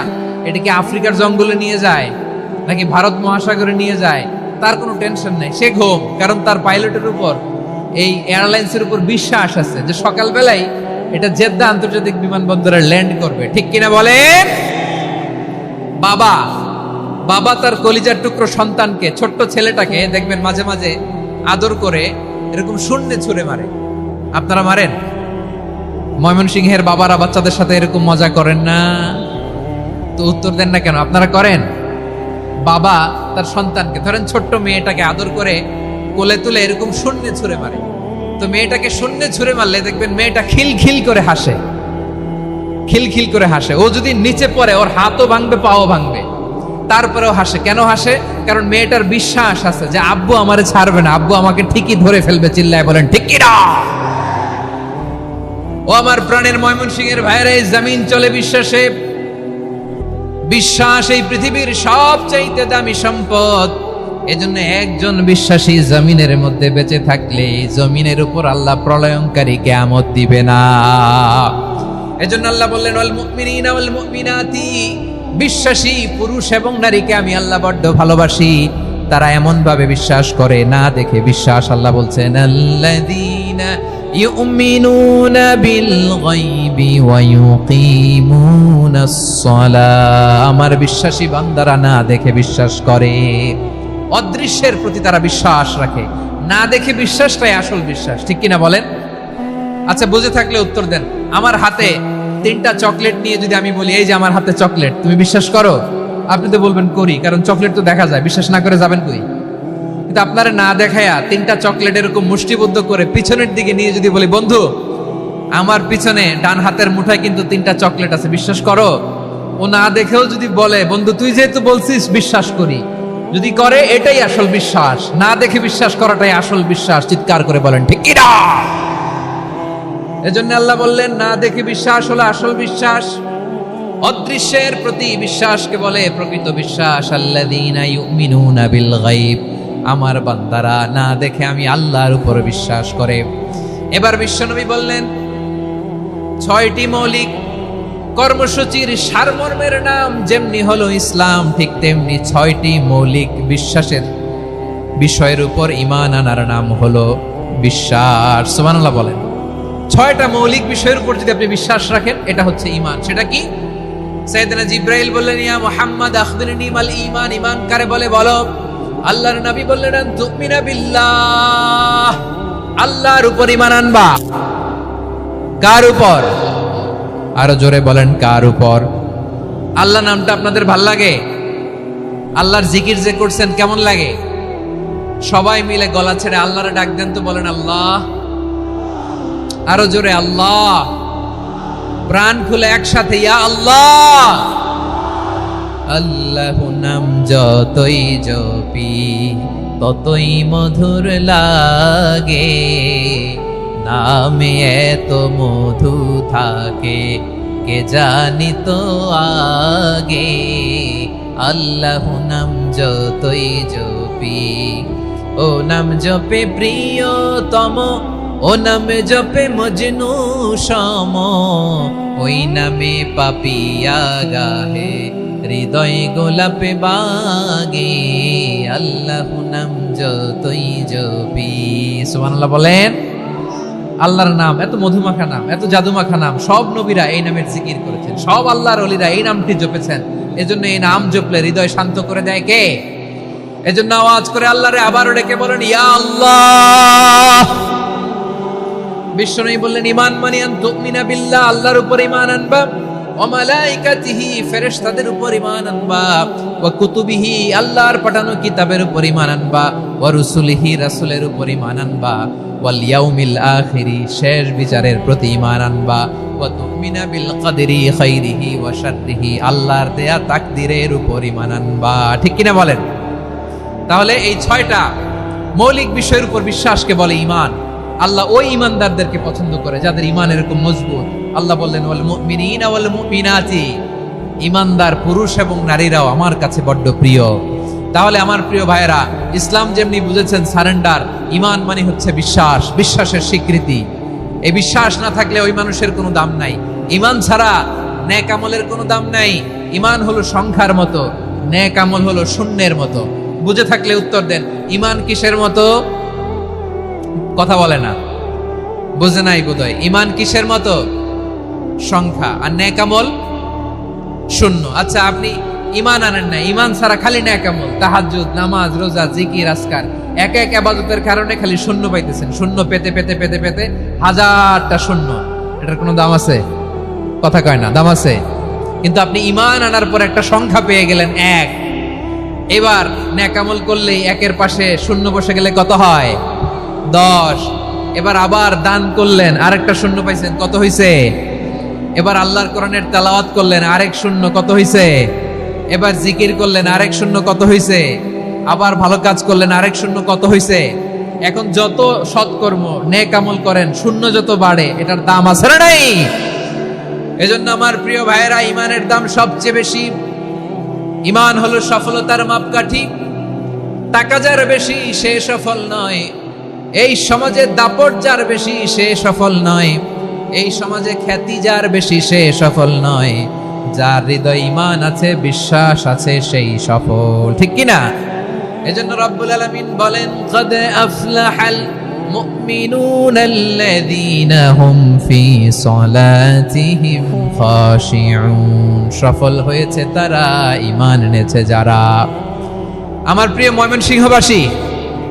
এটাকে আফ্রিকার জঙ্গলে নিয়ে যায় নাকি ভারত মহাসাগরে নিয়ে যায়, তার কোনো টেনশন নেই। সে ঘুম, কারণ তার পাইলটের উপর, এই এয়ারলাইন্সের উপর বিশ্বাস আছে যে সকালবেলায় এটা জেদ্দা আন্তর্জাতিক বিমানবন্দরে ল্যান্ড করবে। ঠিক কিনা বলেন? বাবা বাবা তার কলিজার টুকরো সন্তানকে, ছোট্ট ছেলেটাকে দেখবেন মাঝে মাঝে আদর করে এরকম শূন্যে ছুঁড়ে মারে। আপনারা মারেন? ময়মনসিংহের বাবারা বাচ্চাদের সাথে এরকম মজা করেন না? তো উত্তর দেন না কেন? আপনারা করেন? বাবা তার সন্তানকে, ধরেন ছোট্ট মেয়েটাকে আদর করে কোলে তুলে এরকম শূন্যে ছুঁড়ে মারে। তো মেয়েটাকে শূন্যে ছুঁড়ে মারলে দেখবেন মেয়েটা খিলখিল করে হাসে, খিলখিল করে হাসে। ও যদি নিচে পড়ে ওর হাতও ভাঙবে, পাও ভাঙবে, তারপরেও হাসে। কেন হাসে? কারণ মেয়েটার বিশ্বাস আছে যে আব্বু আমারে ছাড়বে না, আব্বু আমাকে ঠিকই ধরে ফেলবে। চিল্লায় বলেন ঠিক কি না? ও আমার প্রাণের ময়মনসিংহের ভাইরা, এই জমিন চলে বিশ্বাসে। বিশ্বাস এই পৃথিবীর সবচাইতে দামি সম্পদ। এজন্য একজন বিশ্বাসী জমিনের মধ্যে বেঁচে থাকলে জমিনের উপর আল্লাহ প্রলয়ঙ্কারী কিয়ামত দিবে না। এজন্য আল্লাহ বললেন ওয়াল মুমিনিনা ওয়াল মুমিনাতি, বিশ্বাসী পুরুষ এবং নারীকে আমি আল্লাহ বড্ড ভালোবাসি। তারা এমন ভাবে বিশ্বাস করে না দেখে বিশ্বাস। আল্লাহ বলছেন আল্লাযীনা ইউমিনুনা বিল গায়বি ওয়া ইউকিমুনাস সালাহ, আমার বিশ্বাসী বান্দারা না দেখে বিশ্বাস করে। অদৃশ্যের প্রতি তারা বিশ্বাস রাখে, না দেখে বিশ্বাসটাই আসল বিশ্বাস। ঠিক কিনা বলেন? আচ্ছা, বুঝে থাকলে উত্তর দেন। আমার হাতে 3টা চকলেট নিয়ে যদি আমি বলি এই যে আমার হাতে চকলেট, তুমি বিশ্বাস করো? আপনি তো বলবেন করি, কারণ চকলেট তো দেখা যায়। বিশ্বাস না করে যাবেন কই? কিন্তু আপনারা না দেখায়া 3টা চকলেট এরকম মুষ্টিবদ্ধ করে পিছনের দিকে নিয়ে যদি বলি বন্ধু আমার পিছনে ডান হাতের মুঠায় কিন্তু 3টা চকলেট আছে, বিশ্বাস করো? ও না দেখেও যদি বলে বন্ধু তুই যেহেতু বলছিস বিশ্বাস করি, যদি করে এটাই আসল বিশ্বাস। না দেখে বিশ্বাস করাটাই আসল বিশ্বাস। চিৎকার করে বলেন ঠিক কি না? এজন্য আল্লাহ বললেন না দেখে বিশ্বাস হলো আসল বিশ্বাস। অদৃশ্যের প্রতি বিশ্বাসকে বলে প্রকৃত বিশ্বাস। আল্লাযীনা ইউমিনুনা বিল গায়ব, আমার বান্দারা না দেখে আমি আল্লাহর উপর বিশ্বাস করে। এবার বিশ্বনবী বললেন 6টি মৌলিক কর্মসূচির সারমর্মের নাম যেমনি হলো ইসলাম, ঠিক তেমনি 6টি মৌলিক বিশ্বাসের বিষয়ের উপর ঈমান আনার নাম হলো বিশ্বাস। সুবহানাল্লাহ বলেন। 6টা মৌলিক বিষয়ের উপর যদি আপনি বিশ্বাস রাখেন এটা হচ্ছে ঈমান। সেটা কি? সাইয়েদনা জিবরাইল বললেন ইয়া মুহাম্মদ আখবিরনি মাল ঈমান, ঈমান কারে বলে বলো। আল্লাহর নবী বললেন আন তুমিনা বিল্লাহ, আল্লাহর উপর ঈমান আনবা। কার উপর? আরো জোরে বলেন কার উপর? আল্লাহ নামটা আপনাদের ভাল লাগে? আল্লাহর জিকির যে করছেন কেমন লাগে? সবাই মিলে গলা ছেড়ে আল্লাহরে ডাক দেন তো, বলেন আল্লাহ। আরো জোরে আল্লাহ। প্রাণ খুলে একসাথে ইয়া আল্লাহ। আল্লাহু নাম যতই জপি ততই মধুর লাগে, নামে এত মধু থাকে কে জানি তো আগে। আল্লাহু নাম যতই জপি, ও নাম জপে প্রিয়তম, ও নামে জপে মজনু সম, ওই নামে পাপিয়া গাহে হৃদয় গোলাপে বাগে। আল্লাহু নাম যতই জপি। সুবহানাল্লাহ বলেন। আল্লাহর নাম এত মধুমাখা নাম, এত জাদুমাখা নাম। সব নবীরা এই নামের জিকির করেছেন, সব আল্লাহর ওলিরা এই নামটি জপেছেন। এজন্য এই নাম জপলে হৃদয় শান্ত করে দেয় কে? এজন্য আওয়াজ করে আল্লাহরে আবারও ডেকে বলেন ইয়া আল্লাহ। বিশ্বনবী বললেন ঈমান মানে আন তুমিনা বিল্লাহ, আল্লাহর উপর ঈমান আনবা। ওয়া মালাইকাতিহি ফেরেশতাদের উপর ঈমান আনবা, ওয়া কুতুবিহি আল্লাহর পাঠানো কিতাবের উপর ঈমান আনবা, ওয়া রুসুলিহি রাসূলের উপর ঈমান আনবা, ওয়াল ইয়াউমিল আখিরি শেষ বিচারের প্রতি ঈমান আনবা, ওয়া তুমিনা বিল কদরি খাইরিহি ওয়া শাররিহি আল্লাহর দেয়া তাকদীরের উপর ঈমান আনবা। ঠিক কিনা বলেন? তাহলে এই 6টা মৌলিক বিষয়ের উপর বিশ্বাসকে বলে ঈমান। আল্লাহ ওই ঈমানদারদেরকে পছন্দ করে যাদের ঈমান এরকম মজবুত। আল্লাহ বললেন ওয়াল মুমিনিনা ওয়াল মুমিনাতি, ঈমানদার পুরুষ এবং নারীরাও আমার কাছে বড্ড প্রিয়। তাহলে আমার প্রিয় ভাইয়েরা, ইসলাম যেমনি বুঝেছেন সারেন্ডার, ঈমান মানে হচ্ছে বিশ্বাস, বিশ্বাসের স্বীকৃতি। এই বিশ্বাস না থাকলে ওই মানুষের কোনো দাম নাই। ঈমান ছাড়া নেক আমলের কোনো দাম নাই। ঈমান হলো সংখ্যার মতো, নেক আমল হলো শূন্যের মতো। বুঝে থাকলে উত্তর দেন, ঈমান কিসের মতো? কথা বলে না, বুঝে নাই বোধহয়। ঈমান কিসের মতো? সংখ্যা। আর নেক আমল শূন্য। আচ্ছা, আপনি ঈমান আনেন না, ঈমান ছাড়া খালি নেক আমল, তাহাজ্জুদ, নামাজ, রোজা, জিকির, আজকার, এক এক ইবাদতের কারণে খালি শূন্য পাইতেছেন। শূন্য পেতে পেতে পেতে পেতে হাজারটা শূন্য। এটার কোনো দাম আছে? কথা কয় না, দাম আছে। কিন্তু আপনি ঈমান আনার পর একটা সংখ্যা পেয়ে গেলেন, এক। এবার নেক আমল করলে একের পাশে শূন্য বসে গেলে কত হয়? 10। এবার আবার দান করলেন, আরেকটা শূন্য পাইছেন, কত হইছে? এবার আল্লাহর কোরআনের তেলাওয়াত করলেন, আরেক শূন্য, কত হইছে? এবার জিকির করলেন, আরেক শূন্য, কত হইছে? আবার ভালো কাজ করলেন, আরেক শূন্য, কত হইছে? এখন যত সৎকর্ম নেক আমল করেন, শূন্য যত বাড়ে, এটার দাম আছে না নাই? এজন্য আমার প্রিয় ভাইয়েরা, ঈমানের দাম সবচেয়ে বেশি। ঈমান হলো সফলতার মাপকাঠি। টাকা যার বেশি সে সফল নয়, এই সমাজে দাপট যার বেশি সে সফল নয়, এই সমাজে খ্যাতি যার বেশি সে সফল নয়, যার হৃদয় ঈমান আছে, বিশ্বাস আছে, সেই সফল। ঠিক কিনা? এজন্য রব্বুল আলামিন বলেন, قد أفلح المؤمنون الذين هم في صلاتهم خاشعون। সফল হয়েছে তারা, ঈমান এনেছে যারা। আমার প্রিয় ময়মনসিংহবাসী,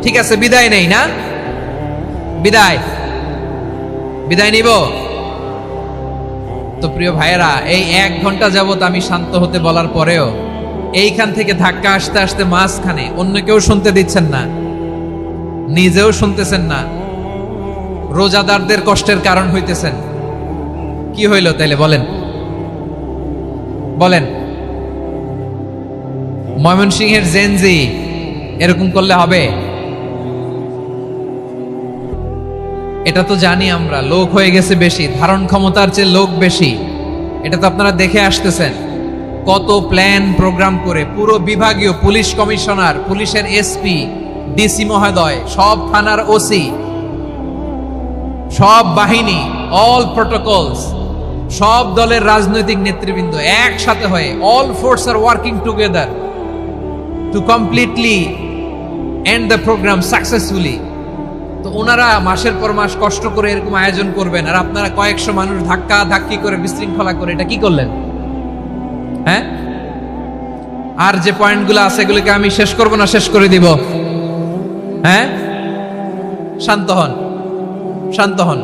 ঠিক আছে, বিদায় নেই না? বিদায় নিব তো? প্রিয় ভাইয়েরা, এই 1 ঘন্টা যাবত আমি শান্ত হতে বলার পরেও এইখান থেকে ধাক্কা আসতে আসতে মাঝখানে অন্য কেউ শুনতে দিচ্ছেন না, নিজেও শুনতেছেন না, রোজাদারদের কষ্টের কারণ হইতেছেন। কি হইল তাইলে বলেন? বলেন, ময়মনসিংহের জেনজি এরকম করলে হবে? এটা তো জানি আমরা, লোক হয়ে গেছে বেশি, ধারণ ক্ষমতার চেয়ে লোক বেশি। এটা তো আপনারা দেখে আসতেছেন, কত প্ল্যান প্রোগ্রাম করে পুরো বিভাগীয় পুলিশ কমিশনার, পুলিশের এসপি, ডিসি মহোদয়, সব থানার ওসি, সব বাহিনী, অল প্রোটোকলস, সব দলের রাজনৈতিক নেতৃবৃন্দ একসাথে হয়ে, all force are working together to completely end the program successfully. তো ওনারা মাসের পর মাস কষ্ট করে এরকম আয়োজন করবেন, আর আপনারা কয়েকশো মানুষ ধাক্কা ধাক্কি করে বিশৃঙ্খলা করে এটা কি করলেন? হ্যাঁ? আর যে পয়েন্টগুলো আছে এগুলোকে আমি শেষ করব না শেষ করে দিব? হ্যাঁ, শান্ত হন, শান্ত হন,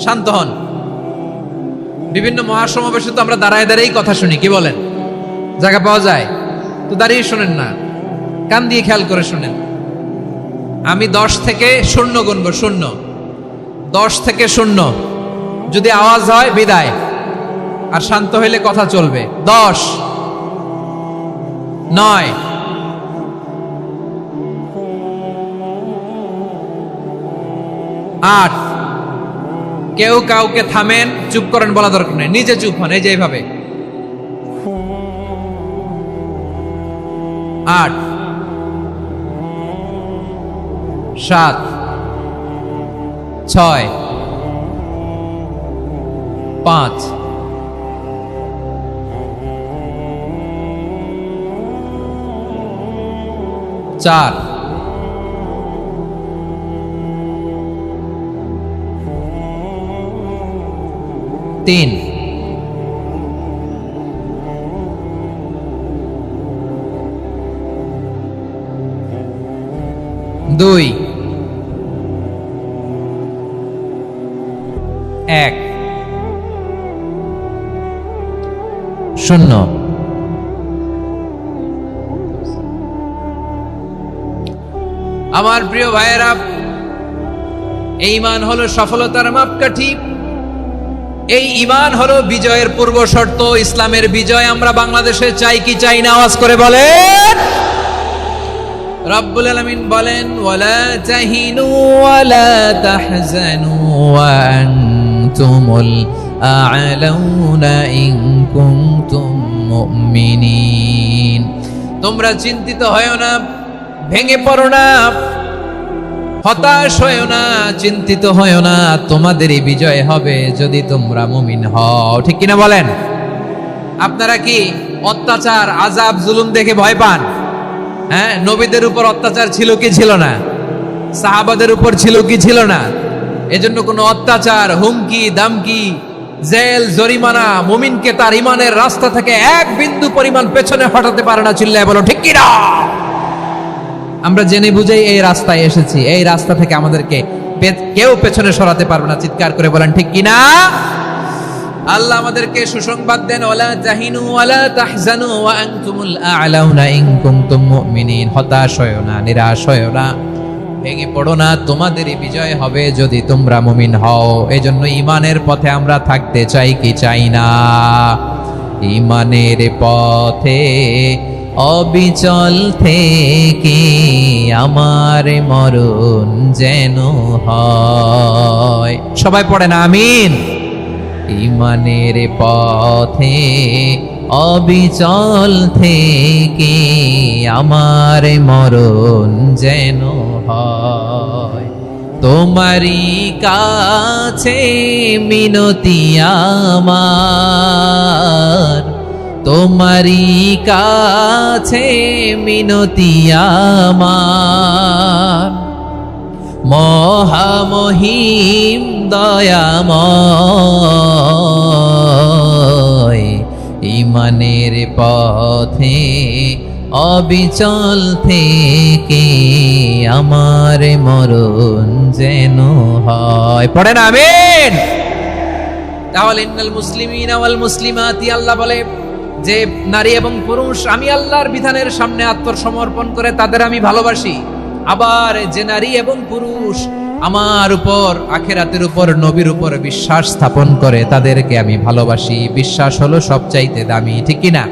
শান্ত হন। বিভিন্ন মহাসমাবেশে তো আমরা দাঁড়ায় দাঁড়িয়েই কথা শুনি, কি বলেন? জায়গা পাওয়া যায় তো দাঁড়িয়ে শোনেন না, কান দিয়ে খেয়াল করে শুনেন। আমি 10 থেকে 0 গুনবো, 0, 10 থেকে 0। যদি আওয়াজ হয় বিদায়, আর শান্ত হইলে কথা চলবে। 10, 9, 8। কেউ কাউকে থামেন, চুপ করেন বলা দরকার নেই, নিজে চুপ হন, এই যে এইভাবে। 8, 7, 6, 5, 4, 3, 2, 1। শূন্য? আমার প্রিয় ভাইয়েরা, এই ঈমান হলো সফলতার মাপকাঠি। এই ঈমান হলো বিজয়ের পূর্ব শর্ত। ইসলামের বিজয় আমরা বাংলাদেশে চাই কি চাই না? আওয়াজ করে বলেন। রব্বুল আলামিন বলেন, ওয়ালা তাহিনু ওয়ালা তাহজানু ওয়া আনতুমুল আ'লাউনা ইন কুনতুম মুমিনিন। তোমরা চিন্তিত হয়ো না, ভেঙে পড়ো না, হতাশ হয়ো না, চিন্তিত হয়ো না, তোমাদেরই বিজয় হবে যদি তোমরা মুমিন হও। ঠিক কিনা বলেন? আপনারা কি অত্যাচার, আযাব, জুলুম দেখে ভয় পান? হ্যাঁ, নবীদের উপর অত্যাচার ছিল কি ছিল না? সাহাবাদের উপর ছিল কি ছিল না? এজন্য কোনো অত্যাচার, হুমকি, দামকি, জেল, জরিমানা মুমিনকে তার ঈমানের রাস্তা থেকে এক বিন্দু পরিমাণ পেছনে হটাতে পারে না। চিল্লায় বলো ঠিক কিনা? আমরা জেনে বুঝেই এই রাস্তায় এসেছি। এই রাস্তা থেকে আমাদেরকে কেউ পেছনে সরাতে পারবে না। চিৎকার করে বলেন ঠিক কিনা? আল্লাহ আমাদেরকে সুসংবাদ দেন, ওয়ালা তাহিনু ওয়ালা তাহজানু ওয়া আনতুমুল আ'লাউনা ইন কুনতুম মুমিনিন। হতাশ হয়ো না, নিরাশ হয়ো না, ভেঙে পড়ো না, তোমাদেরই বিজয় হবে যদি তোমরা মুমিন হও। এজন্য ঈমানের পথে আমরা থাকতে চাই কি চাই না? ঈমানের পথে অবিচল থেকে আমার মরণ যেন হয়। সবাই পড়েন আমিন। ঈমানের পথে অবিচল থেকে আমার মরণ যেন হয়। তোমারই কাছে মিনতি আমার, তোমারই কাছে মিনতি আমার, মহামহিম দয়াময়। ঈমানের পথে অবিচল থেকে আমার মরণ যেন হয়। পড়েন আমিন। তাহলে ইন্নাল মুসলিমিনা ওয়াল মুসলিমাতি, আল্লাহ বলে যে নারী এবং পুরুষ আমি আল্লাহর বিধানের সামনে আত্মসমর্পণ করে তাদের আমি ভালোবাসি। আবার যে নারী এবং পুরুষ আমার উপর, আখিরাতের উপর, নবীর উপর বিশ্বাস স্থাপন করে তাদেরকে আমি ভালোবাসি। বিশ্বাস হলো সবচাইতে দামি। ঠিক কিনা?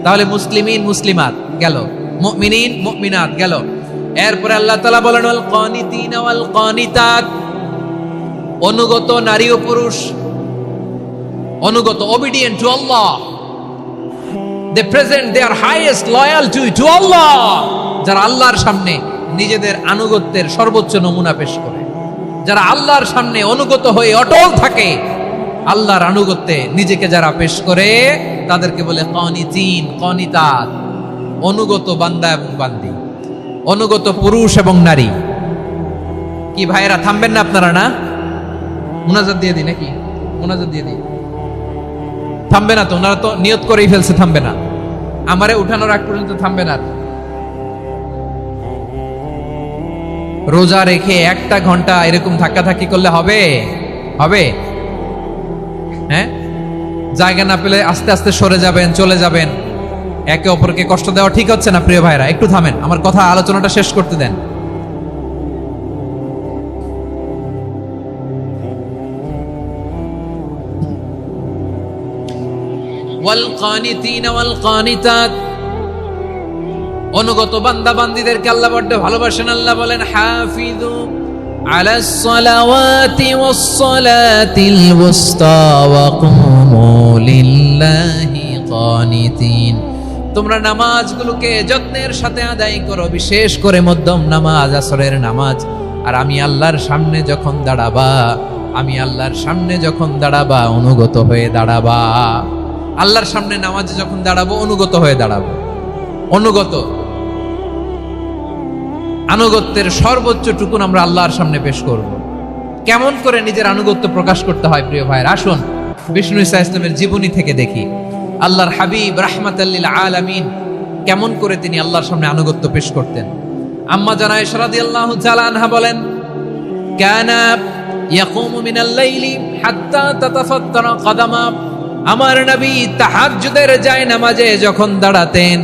তাহলে মুসলিমিন মুসলিমাত গেল, মুমিনিন মুমিনাত গেল। এরপরে আল্লাহ তাআলা বলেন, ওয়াল কানিতিনা ওয়াল কানিতাত, অনুগত নারী ও পুরুষ, অনুগত, obedient to Allah, they present their highest loyalty to Allah, যারা আল্লাহর সামনে নিজেদের আনুগত্যের সর্বোচ্চ নমুনা পেশ করে, যারা আল্লাহর সামনে অনুগত হয়ে অটল থাকে, আল্লাহর আনুগত্যে নিজেকে যারা পেশ করে তাদেরকে বলে কানিতিন, কানিতাত, অনুগত বান্দা এবং বান্দি, অনুগত পুরুষ এবং নারী। কি ভাইয়েরা থামবেন না আপনারা? না, মুনাজাত দিয়ে দিই নাকি? মুনাজাত দিয়ে দিই। থামবে না তো? ওনারা তো নিয়ত করেই ফেলছে থামবে না। আমারে উঠানোর আগ পর্যন্ত থামবে না। রোজা রেখে 1টা ঘন্টা এরকম ধাক্কাধাক্কি করলে হবে? হবে? হ্যাঁ, জায়গা না পেলে আস্তে আস্তে সরে যাবেন, চলে যাবেন। একে অপরকে কষ্ট দেওয়া ঠিক হচ্ছে না। প্রিয় ভাইরা, একটু থামেন, আমার কথা, আলোচনাটা শেষ করতে দেন। ওয়াল কানিতিনা ওয়াল কানিতাত, অনুগত বান্দা বান্দীদেরকে আল্লাহ বড় ভালোবাসেন। আল্লাহ বলেন, হাফিজু আলাস সালাওয়াতি ওয়াস সালাতিল ওয়াসতা ওয়া কুমু লিল্লাহি কানিতিন। তোমরা নামাজগুলোকে যত্নের সাথে আদায় করো, বিশেষ করে মধ্যম নামাজ, আসরের নামাজ। আর আমি আল্লাহর সামনে যখন দাঁড়াবা, আমি আল্লাহর সামনে যখন দাঁড়াবা অনুগত হয়ে দাঁড়াবা। আল্লাহর সামনে নামাজে যখন দাঁড়াবো অনুগত হয়ে দাঁড়াবো। অনুগত, আনুগত্যের সর্বোচ্চ টুকুন আমরা আল্লাহর সামনে পেশ করব। কেমন করে নিজের আনুগত্য প্রকাশ করতে হয় প্রিয় ভাইয়ের, আসুন বিষ্ণু ঈসা ইসলামের জীবনী থেকে দেখি। আল্লাহর হাবিব রাহমাতাল লিল আলামিন কেমন করে তিনি আল্লাহর সামনে আনুগত্য পেশ করতেন। আম্মা জানা আয়েশা রাদিয়াল্লাহু তাআলা আনহা বলেন, কানা ইয়াকুমু মিনাল লাইলি হাত্তা তাতাফাত্তারা কদামা। আমার নবী তাহাজ্জুদের জায়নামাজে যখন দাঁড়াতেন,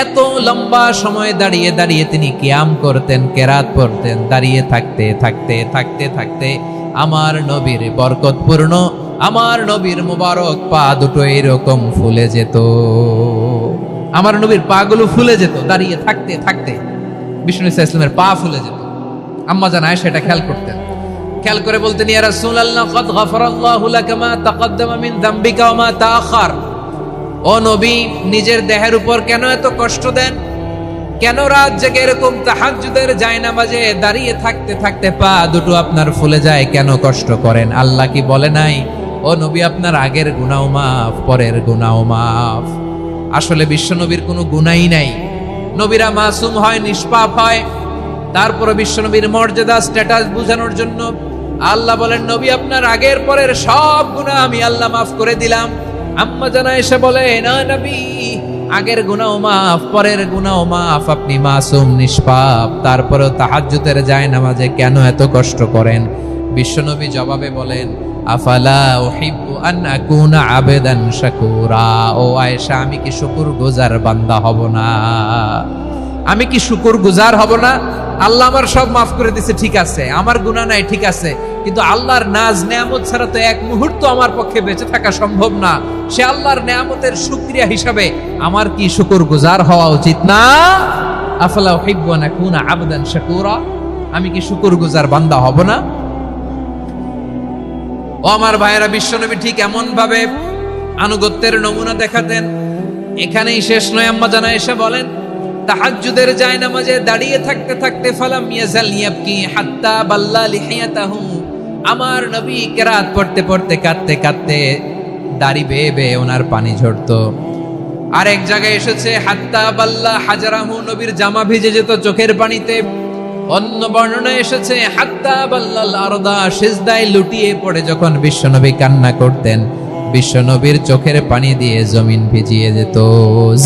এত লম্বা সময় দাঁড়িয়ে দাঁড়িয়ে তিনি কিয়াম করতেন, কেরাত পড়তেন। দাঁড়িয়ে থাকতে থাকতে থাকতে থাকতে আমার নবীর বরকতপূর্ণ, আমার নবীর মুবারক পা দুটো এরকম ফুলে যেত। আমার নবীর পা গুলো ফুলে যেত দাঁড়িয়ে থাকতে থাকতে। বিষ্ণু ইসলামের পা ফুলে যেত। আম্মা জান আয়েশা এটা খেয়াল করতেন। খেয়াল করে বলতেন, ইয়া রাসূলুল্লাহ কদ গফারাল্লাহু লাকা মা তাকদ্দামা মিন যামবিকা ওয়া মা তাআখার। ও নবী, নিজের দেহের উপর কেন এত কষ্ট দেন? কেন রাত জেগে এরকম তাহাজ্জুদের জায়নামাজে দাঁড়িয়ে থাকতে থাকতে পা দুটো আপনার ফুলে যায়? কেন কষ্ট করেন? আল্লাহ কি বলে নাই, ও নবী আপনার আগের গুনাহ মাফ, পরের গুনাহ মাফ? আসলে বিশ্ব নবীর কোনো গুনাহই নাই। নবীরা মাসুম হয়, নিষ্পাপ হয়। তারপরে বিশ্ব নবীর মর্যাদা, স্ট্যাটাস বোঝানোর জন্য আল্লাহ বলেন, নবী আপনার আগের পরের সব গুনাহ আমি আল্লাহ মাফ করে দিলাম। আম্মা জান আয়েশা বলে, না নবী, আগের গুনাহ মাফ, পরের গুনাহ মাফ, আপনি মাসুম, নিষ্পাপ, তারপরেও তাহাজ্জুদের জায়নামাজে কেন এত কষ্ট করেন? বিশ্বনবী জবাবে বলেন, আফালা উহিব্বু আন আকুনা আবেদান শাকুরা। ও আয়েশা, আমি কি শুকরগুজার বান্দা হব না? আমি কি শুকরগুজার হব না? আল্লাহ আমার সব মাফ করে দিয়েছে, ঠিক আছে, আমার গুনাহ নাই, ঠিক আছে, কিন্তু আল্লাহর নাজ নেয়ামত ছাড়া তো এক মুহূর্ত আমার পক্ষে বেঁচে থাকা সম্ভব না। সে আল্লাহর নেয়ামতের শুকরিয়া হিসাবে আমার কি শুকরগুজার হওয়া উচিত না? আফালা উহিব্বু আন আকুনা আবদান শাকুরা। আমি কি শুকরগুজার বান্দা হব না? ও আমার ভাইয়েরা, বিশ্বনবী ঠিক এমন ভাবে আনুগত্যের নমুনা দেখাতেন। এখানেই শেষ নয়। আম্মা জান আয়েশা বলেন, তাহাজ্জুদের জায়নামাজে দাঁড়িয়ে থাকতে থাকতে ফালাম ইয়াজাল ইয়াবকি হাত্তা বাল্লা লিহিয়াতাহু। আমার নবী কেরাত পড়তে পড়তে কাঁদতে কাঁদতে দাড়ি বেয়ে বেয়ে ওনার পানি ঝরতো। আর এক জায়গায় এসেছে হাত্তা বাল্লা হাজারাহু, নবীর জামা ভিজে যেত চোখের পানিতে। অন্য বর্ণনায় এসেছে হাত্তা বাল্লাল আরদা, সিজদায় লুটিয়ে পড়ে যখন বিশ্বনবী কান্না করতেন, বিশ্বনবীর চোখের পানি দিয়ে জমিন ভিজিয়ে যেত,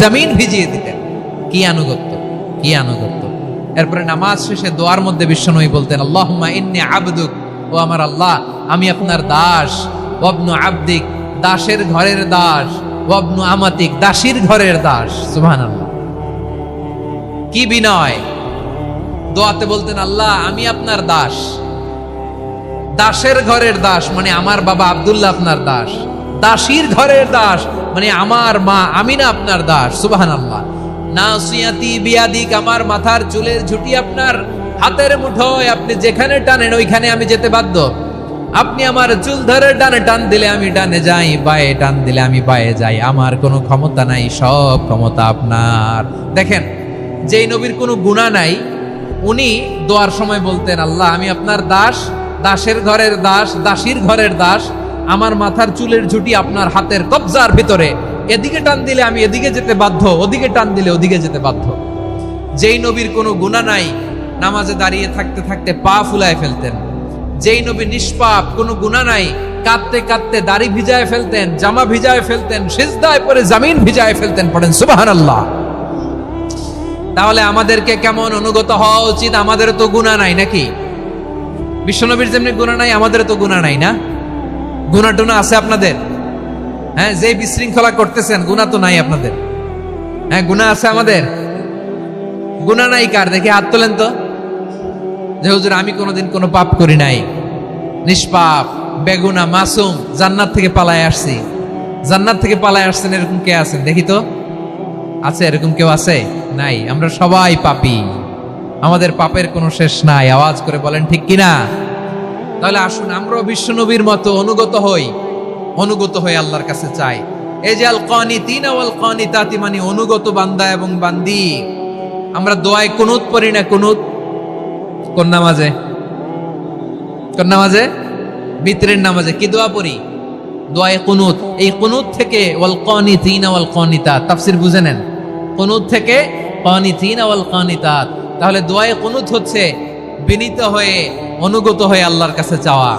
জমিন ভিজিয়ে দিতেন। কি আনুগত্য, কি আনুগত্য! এরপরে নামাজ শেষে দোয়ার মধ্যে বিশ্বনবী বলতেন, আল্লাহুম্মা ইন্নী আবদুক, ও আমার আল্লাহ, আমি আপনার দাস। ওয়াবনু আবদিক, দাসের ঘরের দাস। ওয়াবনু আমাতিক, দাসীর ঘরের দাস। সুবহানাল্লাহ, কি বিনয়! দোয়াতে বলতেন, আল্লাহ আমি আপনার দাস। দাসের ঘরের দাস মানে আমার বাবা আব্দুল্লাহ আপনার দাস। দাসীর ঘরের দাস মানে আমার মা আমিনা আপনার দাস। সুবহানাল্লাহ। নাসিয়াতি বিয়াদিক, আমার মাথার চুলের ঝুঁটি আপনার হাতের মুঠোয়, আপনি যেখানে টানেন ওইখানে আমি যেতে বাধ্য। আপনি আমার চুল ধরে ডানে টান দিলে আমি ডানে যাই, বায়ে টান দিলে আমি বায়ে যাই। আমার কোনো ক্ষমতা নাই, সব ক্ষমতা আপনার। দেখেন, যেই নবীর কোনো গুনাহ নাই, উনি দোয়ার সময় বলতেন, আল্লাহ আমি আপনার দাস, দাসের ঘরের দাস, দাসীর ঘরের দাস। আমার মাথার চুলের ঝুঁটি আপনার হাতের কবজার ভিতরে, এদিকে টান দিলে আমি এদিকে যেতে বাধ্য, ওদিকে টান দিলে ওদিকে যেতে বাধ্য। যেই নবীর কোনো গুনাহ নাই, নামাজে দাঁড়িয়ে থাকতে থাকতে পা ফুলায় ফেলতেন। যেই নবী নিষ্পাপ, কোনো গুনাহ নাই, কাঁদতে কাঁদতে দাড়ি ভিজায় ফেলতেন, জামা ভিজায় ফেলতেন, সিজদায় পড়ে জমিন ভিজায় ফেলতেন। পড়েন সুবহানাল্লাহ। তাহলে আমাদেরকে কেমন অনুগত হওয়া উচিত? আমাদের তো গুনাহ নাই নাকি? বিশ্বনবীর যেমনি গুনাহ নাই, আমাদের তো গুনাহ নাই না? গুনাহ টুনা আছে আপনাদের? হ্যাঁ, যে বিশৃঙ্খলা করতেছেন, গুনাহ তো নাই আপনাদের? হ্যাঁ, গুনাহ আছে আমাদের? গুনাহ নাই কার? দেখি হাত তোলেন তো, যে হুজুর আমি কোনোদিন কোনো পাপ করি নাই, নিষ্পাপ, বেগুনা, মাসুম, জান্নাত থেকে পালায় আসছি। জান্নাত থেকে পালায় আসছেন, এরকম কে আছেন দেখি তো? আছে এরকম কেউ? আছে? নাই। আমরা সবাই পাপী, আমাদের পাপের কোনো শেষ নাই। আওয়াজ করে বলেন ঠিক কিনা? তাহলে আসুন আমরাও বিশ্বনবীর মতো অনুগত হই, অনুগত হয়ে আল্লাহর কাছে চাই। এই যে আল কানিতিনা ওয়াল কানিতাতি, মানে অনুগত বান্দা এবং বান্দি। আমরা দোয়ায় কুনুত পড়ি না? কুনুত কোন নামাজে? কোন নামাজে? বিতরের নামাজে কি দোয়া পড়ি? দোয়ায়ে কুনুত। এই কুনুত থেকে ওয়াল কানিতিনা ওয়াল কানিতাত, তাফসীর বুঝে নেন। কুনুত থেকে কানিতিনা ওয়াল কানিতাত। তাহলে দোয়ায়ে কুনুত হচ্ছে বিনীত হয়ে, অনুগত হয়ে আল্লাহর কাছে চাওয়া।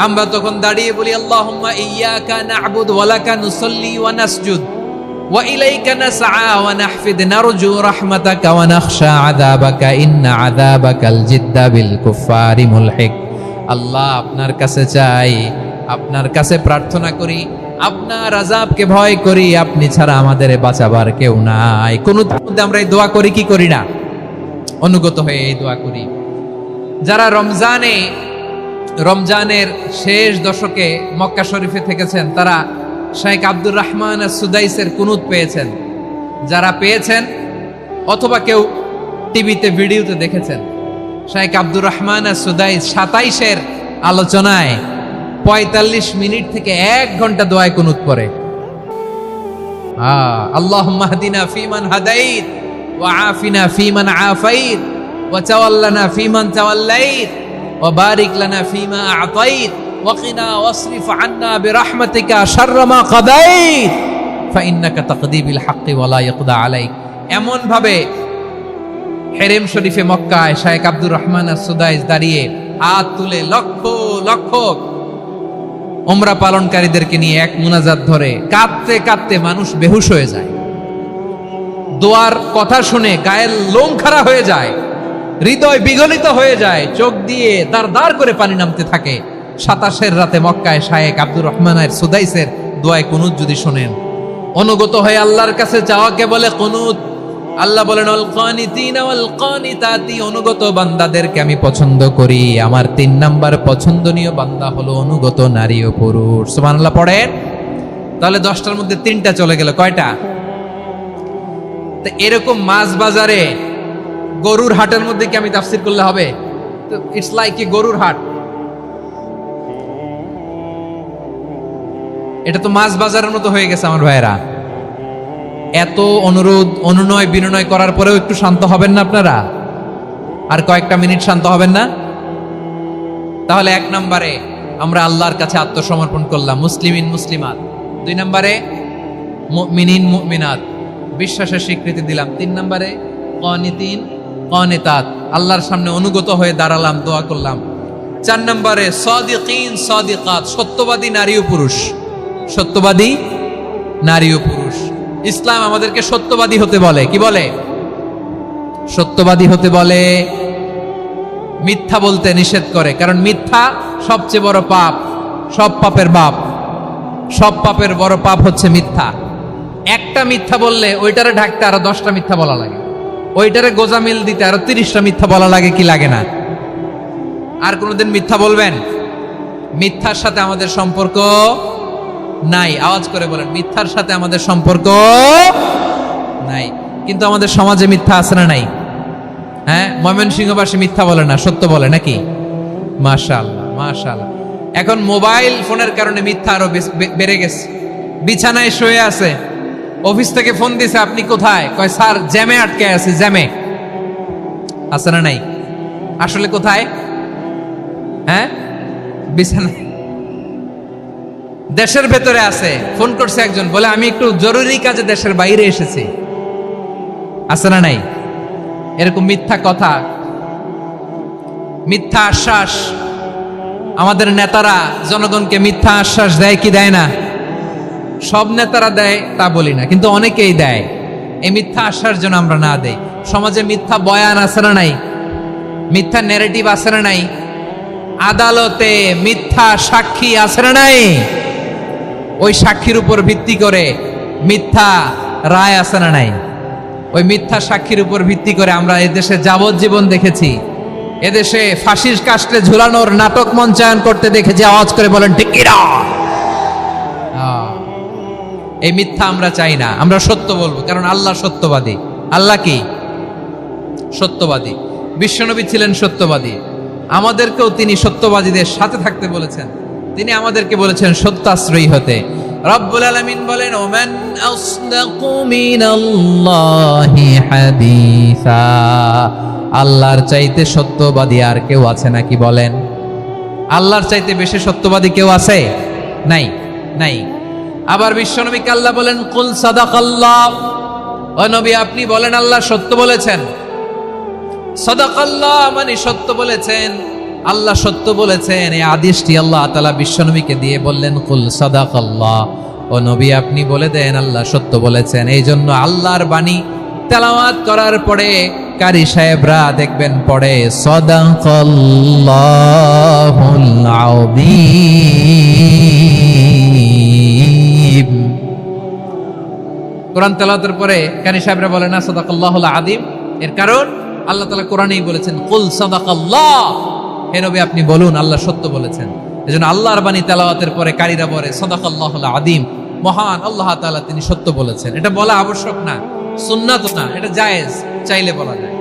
আমরা তখন দাঁড়িয়ে বলি, আল্লাহুম্মা ইয়্যাকা না'বুদু ওয়া লাকা নুসাল্লি ওয়া নাসজুদ ওয়া ইলাইকা নাসআ ওয়া নাহফিদ নারজু রাহমাতাকা ওয়া নাখশা আযাবাকা ইন্না আযাবাকাল জিদ্দা বিল কুফফারি মুলহিক। আল্লাহ আপনার কাছে চাই, আপনার কাছে প্রার্থনা করি, আপনার আযাবকে ভয় করি, আপনি ছাড়া আমাদের বাঁচাবার কেউ নাই। কুনুতের মধ্যে আমরা এই দোয়া করি কি করি না? অনুগত হয়ে এই দোয়া করি। যারা রমজানের শেষ দশকে মক্কা শরীফে থেকেছেন, তারা শেখ আব্দুর রহমান সুদাইসের কুনুত পেয়েছেন। যারা পেয়েছেন অথবা কেউ টিভিতে ভিডিওতে দেখেছেন, শেখ আব্দুর রহমান সুদাইস 27-এর আলোচনায় 45 মিনিট থেকে 1 ঘন্টা দোয়ায় কুনুত পড়ে। আল্লাহুম্মা হদিনা ফিমান হাদাইত ওয়া আফিনা ফিমান আফাইত ওয়া তাওয়াল্লানা ফিমান তাওয়াল্লাইত ওয়া বারিক লানা ফিমা আ'তাইত ওয়া কিনা ওয়াসরিফ আন্না বিরহমাতিকা শাররা মা কাদাইত ফাইন্নাকা তাকদি বিল হাক্কি ওয়া লা ইয়াকদা আলাইক। এমন ভাবে হেরেম শরীফে মক্কায় শেখ আব্দুর রহমান সুদাইস দাঁড়িয়ে হাত তুলে লক্ষ লক্ষ উমরা পালনকারীদেরকে নিয়ে এক মুনাজাত ধরে কাঁদতে কাঁদতে মানুষ বেহুশ হয়ে যায়। দোয়ার কথা শুনে গায়ের লোম খাড়া হয়ে যায়, হৃদয় বিগলিত হয়ে যায়, চোখ দিয়ে দাঁড় করে পানি নামতে থাকে। 27-এর রাতে মক্কায় শেখ আব্দুর রহমান সুদাইসের দোয়ায় কুনুত যদি শোনেন, অনুগত হয়ে আল্লাহর কাছে চাওয়াকে বলে কুনুত। আল্লাহ বলেন আল কানিতিনা ওয়াল কানিতাতি, অনুগত বান্দাদেরকে আমি পছন্দ করি। আমার 3 নাম্বার পছন্দনীয় বান্দা হলো অনুগত নারী ও পুরুষ। সুবহানাল্লাহ পড়েন। তাহলে 10টার মধ্যে 3টা চলে গেল, কয়টা? তো এরকম মাছ বাজারে গরুর হাটের মধ্যে কি আমি তাফসীর করলে হবে? তো ইটস লাইক এ গরুর হাট। এটা তো মাছ বাজারের মতো হয়ে গেছে আমার ভাইয়েরা। এত অনুরোধ অনুনয় বিনয় করার পরেও একটু শান্ত হবেন না আপনারা? আর কয়েকটা মিনিট শান্ত হবেন না? তাহলে 1 নম্বরে আমরা আল্লাহর কাছে আত্মসমর্পণ করলাম, মুসলিমিন মুসলিমাত। 2 নম্বরে মুমিনিন মুমিনাত, বিশ্বাসের স্বীকৃতি দিলাম। 3 নম্বরে কানিতিন কানিতাত, আল্লাহর সামনে অনুগত হয়ে দাঁড়ালাম, দোয়া করলাম। 4 নম্বরে সাদিকিন সাদিকাত, সত্যবাদী নারী ও পুরুষ। সত্যবাদী নারী ও পুরুষ। ইসলাম আমাদেরকে সত্যবাদী হতে বলে। কি বলে? সত্যবাদী হতে বলে, মিথ্যা বলতে নিষেধ করে। কারণ মিথ্যা সবচেয়ে বড় পাপ, সব পাপের বাপ। সব পাপের বড় পাপ হচ্ছে মিথ্যা। একটা মিথ্যা বললে ওইটারে ঢাকতে আরো 10টা মিথ্যা বলা লাগে, ওইটারে গোজামিল দিতে আরো 30টা মিথ্যা বলা লাগে, কি লাগে না? আর কোনোদিন মিথ্যা বলবেন? মিথ্যার সাথে আমাদের সম্পর্ক নাই। আওয়াজ করে বলেন, মিথ্যার সাথে আমাদের সম্পর্ক নাই। কিন্তু আমাদের সমাজে মিথ্যা আছে না নাই? হ্যাঁ, ময়মনসিংহবাসী মিথ্যা বলে না, সত্য বলে নাকি? মাশাআল্লাহ মাশাআল্লাহ। এখন মোবাইল ফোনের কারণে মিথ্যা আরো বেড়ে গেছে। বিছানায় শুয়ে আছে, অফিস থেকে ফোন দিছে, আপনি কোথায়? কয় স্যার জ্যামে আটকে আছি। জ্যামে আছে না নাই? আসলে কোথায়? হ্যাঁ, বিছানায়। দেশের ভেতরে আছে, ফোন করছে একজন, বলে আমি একটু জরুরি কাজে দেশের বাইরে এসেছি। আছে না নাই? এরকম মিথ্যা কথা, মিথ্যা আশ্বাস। আমাদের নেতারা জনগণকে মিথ্যা আশ্বাস দেয় কি দেয় না? সব নেতারা দেয় তা বলি না, কিন্তু অনেকেই দেয়। এই মিথ্যা আশ্বাস যেন আমরা না দেই। সমাজে মিথ্যা বয়ান আছে না নাই? মিথ্যা ন্যারেটিভ আছে না নাই? আদালতে মিথ্যা সাক্ষী আছে না নাই? ওই সাক্ষীর উপর ভিত্তি করে মিথ্যা রায় আছে না নাই? ওই মিথ্যা সাক্ষীর উপর ভিত্তি করে আমরা এদেশে যাবজ্জীবন দেখেছি, এদেশে ফাঁসির কাস্টে ঝুলানোর নাটক মঞ্চায়ন করতে দেখেছি। আওয়াজ করে বলেন ঠিক কিনা? এই মিথ্যা আমরা চাই না, আমরা সত্য বলবো, কারণ আল্লাহ সত্যবাদী। আল্লাহ কি? সত্যবাদী। বিশ্বনবী ছিলেন সত্যবাদী, আমাদেরকেও তিনি সত্যবাদীদের সাথে থাকতে বলেছেন। তিনি আমাদেরকে বলেছেন সত্যাশ্রয়ী হতে। রব্বুল আলামিন বলেন, ওমান আসদাকু মিনাল্লাহি হাদিসা, আল্লাহর চাইতে সত্যবাদী আর কেউ আছে নাকি বলেন? আল্লাহর চাইতে বেশি সত্যবাদী কেউ আছে? নাই, নাই। আবার বিশ্বনবীকে আল্লাহ বলেন, কুল সাদাকাল্লাহ, ও নবী আপনি বলেন আল্লাহ সত্য বলেছেন। সাদাকাল্লাহ মানে সত্য বলেছেন, আল্লাহ সত্য বলেছেন। এই আদেশটি আল্লাহ তাআলা বিশ্বনবীকে দিয়ে বললেন, কুল সাদাকাল্লাহ, ও নবী আপনি বলে দেন আল্লাহ সত্য বলেছেন। এই জন্য আল্লাহর বাণী তেলাওয়াত করার পরে কারি সাহেবরা দেখবেন পড়ে সাদাকাল্লাহুল আযীম। কোরআন তেলাওয়াতের পরে কারি সাহেবরা বলে না সাদাকাল্লাহুল আযীম, এর কারণ আল্লাহ তাআলা কোরআনেই বলেছেন কুল সাদাকাল্লাহ, হে নবী আপনি বলুন আল্লাহ সত্য বলেছেন। এজন্য আল্লাহর বাণী তেলাওয়াতের পরে কারীরা বলে সাদাকাল্লাহুল আযীম, মহান আল্লাহ তাআলা তিনি সত্য বলেছেন। এটা বলা আবশ্যক না, সুন্নাত না, এটা জায়েজ, চাইলে বলা যায়।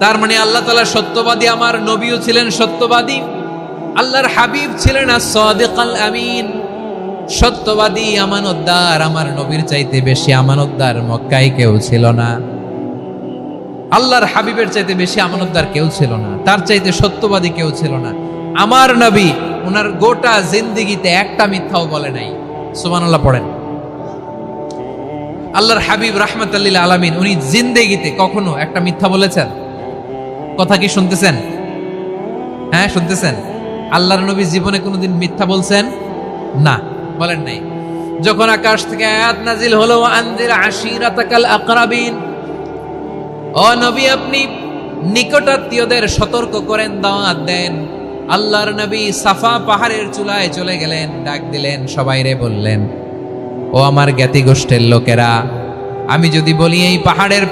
তার মানে আল্লাহ তাআলা সত্যবাদী, আমার নবীও ছিলেন সত্যবাদী, আল্লাহর হাবিব ছিলেন as-সাদিকাল আমিন, সত্যবাদী আমানতদার। আমার নবীর চাইতে বেশি আমানতদার মক্কায় কেউ ছিল না, আল্লাহর হাবিবের চাইতে বেশি আমানতদার কেউ ছিল না, তার চাইতে সত্যবাদী কেউ ছিল না। আমার নবী ওনার গোটা জিন্দেগিতে একটা মিথ্যাও বলে নাই। সুবহানাল্লাহ পড়েন। আল্লাহর হাবিব রাহমাতাল লিল আলামিন উনি জিন্দেগিতে কখনো একটা মিথ্যা বলেছেন? কথা কি শুনতেছেন? হ্যাঁ শুনতেছেন? আল্লাহর নবী জীবনে কোনোদিন মিথ্যা বলছেন? না, বলেন নাই। যখন আকাশ থেকে আয়াত নাজিল হলো আনজির আশিরাতাকাল আকরাবিন, ও নবী আপনি নিকটাত্মীয়দের সতর্ক করেন, দাওয়াত দেন। আল্লাহর নবী সাফা পাহাড়ের চূড়ায় চলে গেলেন, ডাক দিলেন, সবাইরে বললেন ও আমার জ্ঞাতি গোষ্ঠীর লোকেরা, আমি যদি বলি এই পাহাড়ের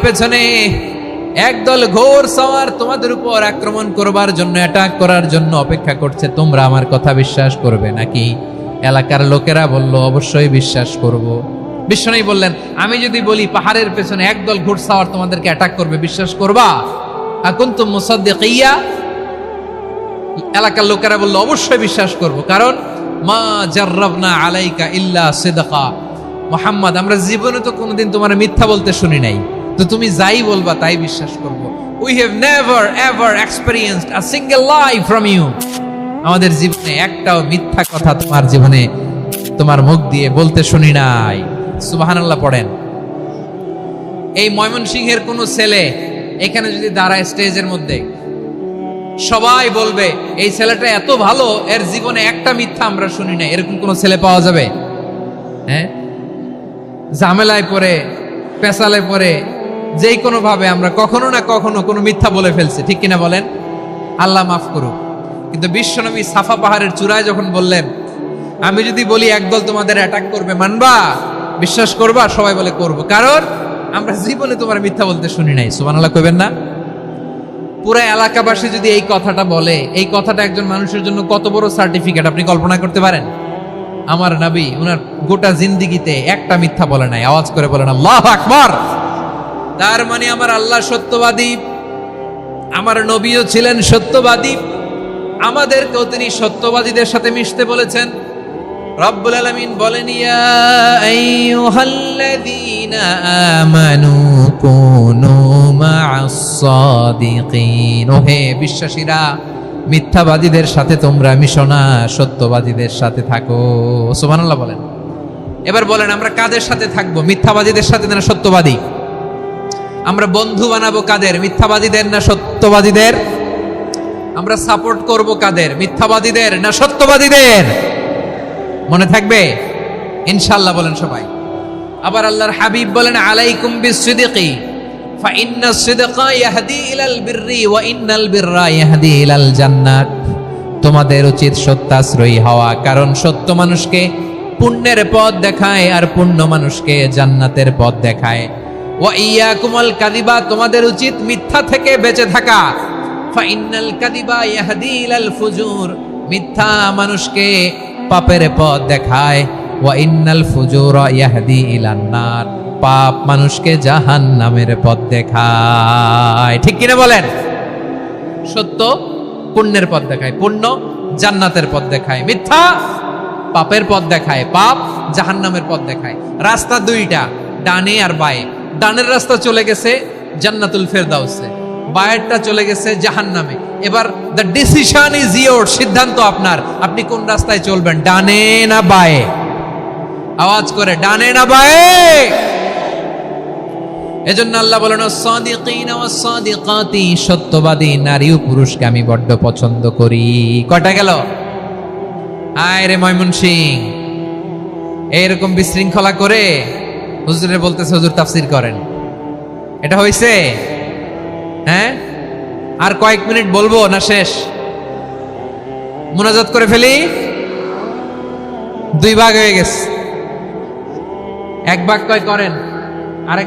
পেছনে একদল ঘোর সওয়ার তোমাদের উপর আক্রমণ করবার জন্য, অ্যাটাক করার জন্য অপেক্ষা করছে, তোমরা আমার কথা বিশ্বাস করবে নাকি? এলাকার লোকেরা বলল অবশ্যই বিশ্বাস করব। বিশ্বনবী বললেন আমি যদি বলি পাহাড়ের পেছনে একদল ঘোড়সাওয়ার তোমাদেরকে অ্যাটাক করবে, বিশ্বাস করবা? আকুনতুম মুসাদ্দিকিয়া? এলাকার লোকেরা বলল অবশ্যই বিশ্বাস করব, কারণ মা জাররাবনা আলাইকা ইল্লা সিদকা, মুহাম্মদ আমরা জীবনে তো কোনোদিন তোমার মিথ্যা বলতে শুনি নাই, তো তুমি যাই বলবা তাই বিশ্বাস করব। We have never ever experienced a single lie from you, আমাদের জীবনে একটাও মিথ্যা কথা তোমার জীবনে তোমার মুখ দিয়ে বলতে শুনি নাই। সুবহানাল্লাহ পড়েন। এই ময়মনসিংহের কোন ছেলে এখানে যদি দাঁড়ায় স্টেজের মধ্যে, সবাই বলবে এই ছেলেটা এত ভালো, এর জীবনে একটা মিথ্যা আমরা শুনি না। এরকম কোন ছেলে পাওয়া যাবে? হ্যাঁ, ঝামেলায় পড়ে, পেশালে পড়ে, যেই কোনো ভাবে আমরা কখনো না কখনো কোনো মিথ্যা বলে ফেলছি, ঠিক কিনা বলেন? আল্লাহ মাফ করুক। কিন্তু বিশ্বনবী সাফা পাহাড়ের চূড়ায় যখন বললেন আমি যদি বলি একদল তোমাদের অ্যাটাক করবে, মানবা? বিশ্বাস করবা? সবাই বলে করব, কারণ আমরা জীবনে তোমার মিথ্যা বলতে শুনি নাই। সুবহানাল্লাহ কইবেন না? পুরো এলাকাবাসী যদি এই কথাটা বলে, এই কথাটা একজন মানুষের জন্য কত বড় সার্টিফিকেট আপনি কল্পনা করতে পারেন? আমার নবী ওনার গোটা জিন্দেগিতে একটা মিথ্যা বলে নাই। আওয়াজ করে বলেন আল্লাহু আকবার। তার মানে আমার আল্লাহ সত্যবাদী, আমার নবীও ছিলেন সত্যবাদী, আমাদেরকেও তিনি সত্যবাদীদের সাথে মিশতে বলেছেন। রব্বুল আলামিন বলেন ইয়া আইয়ুহাল্লাযীনা আমানু কুনু মা'আস সাদিকিন, ওহে বিশ্বাসীরা মিথ্যাবাদীদের সাথে তোমরা মিশো না, সত্যবাদীদের সাথে থাকো। সুবহানাল্লাহ বলেন। এবার বলেন আমরা কাদের সাথে থাকবো? মিথ্যাবাদীদের সাথে না সত্যবাদী? আমরা বন্ধু বানাবো কাদের? মিথ্যাবাদীদের না সত্যবাদীদের? আমরা সাপোর্ট করব কাদের? মিথ্যাবাদীদের না সত্যবাদীদের? মনে থাকবে ইনশাআল্লাহ বলেন সবাই। আবার আল্লাহর হাবিব বলেন আলাইকুম বিসসিদকি ফাইন্নাস সিদকা ইয়াহদি ইলাল বিররি ওয়া ইন্নাল বিররা ইয়াহদি ইলাল জান্নাত, তোমাদের উচিত সত্যাশ্রয়ী হওয়া, কারণ সত্য মানুষকে পুণ্যের পথ দেখায় আর পুণ্য মানুষকে জান্নাতের পথ দেখায়। ওয়া ইয়াকুমুল কাযিবা, তোমাদের উচিত মিথ্যা থেকে বেঁচে থাকা। ফাইন্নাল কাযিবা ইয়াহদি ইলাল ফুজুর, মিথ্যা মানুষকে পাপের পথ দেখায়। ওয়া ইন্নাল ফুজুরা ইয়াহদি ইলান নার, পাপ মানুষকে জাহান্নামের পথ দেখায়। ঠিক কিনা বলেন? সত্য পুণ্যের পথ দেখায়, পুণ্য জান্নাতের পথ দেখায়, মিথ্যা পাপের পথ দেখায়, পাপ জাহান্নামের পথ দেখায়। রাস্তা দুইটা, ডানে আর বায়ে। ডানের রাস্তা চলে গেছে জান্নাতুল ফেরদাউসে, বায়েরটা চলে গেছে জাহান্নামে। এবার দ্য ডিসিশন ইজ ইয়োর, সিদ্ধান্ত আপনার, আপনি কোন রাস্তায় চলবেন, ডানে না বায়ে? আওয়াজ করে ডানে না বায়ে? এজন্য আল্লাহ বলেন as-সাদিকিন ওয়াস-সাদিকাতি, সত্যবাদী নারী ও পুরুষকে আমি বড্ড পছন্দ করি। কয়টা গেল? আয় রে ময়মনসিং, এইরকম বিশৃঙ্খলা করে হুজুরে বলতেছে হুজুর তাফসীর করেন, এটা হইছে? হ্যাঁ, আর কয়েক মিনিট বলবো না শেষ? মুনাজাত করে ফেলি, দুই ভাগ হয়ে গেছে। এক বাক্যয় করেন, আরেক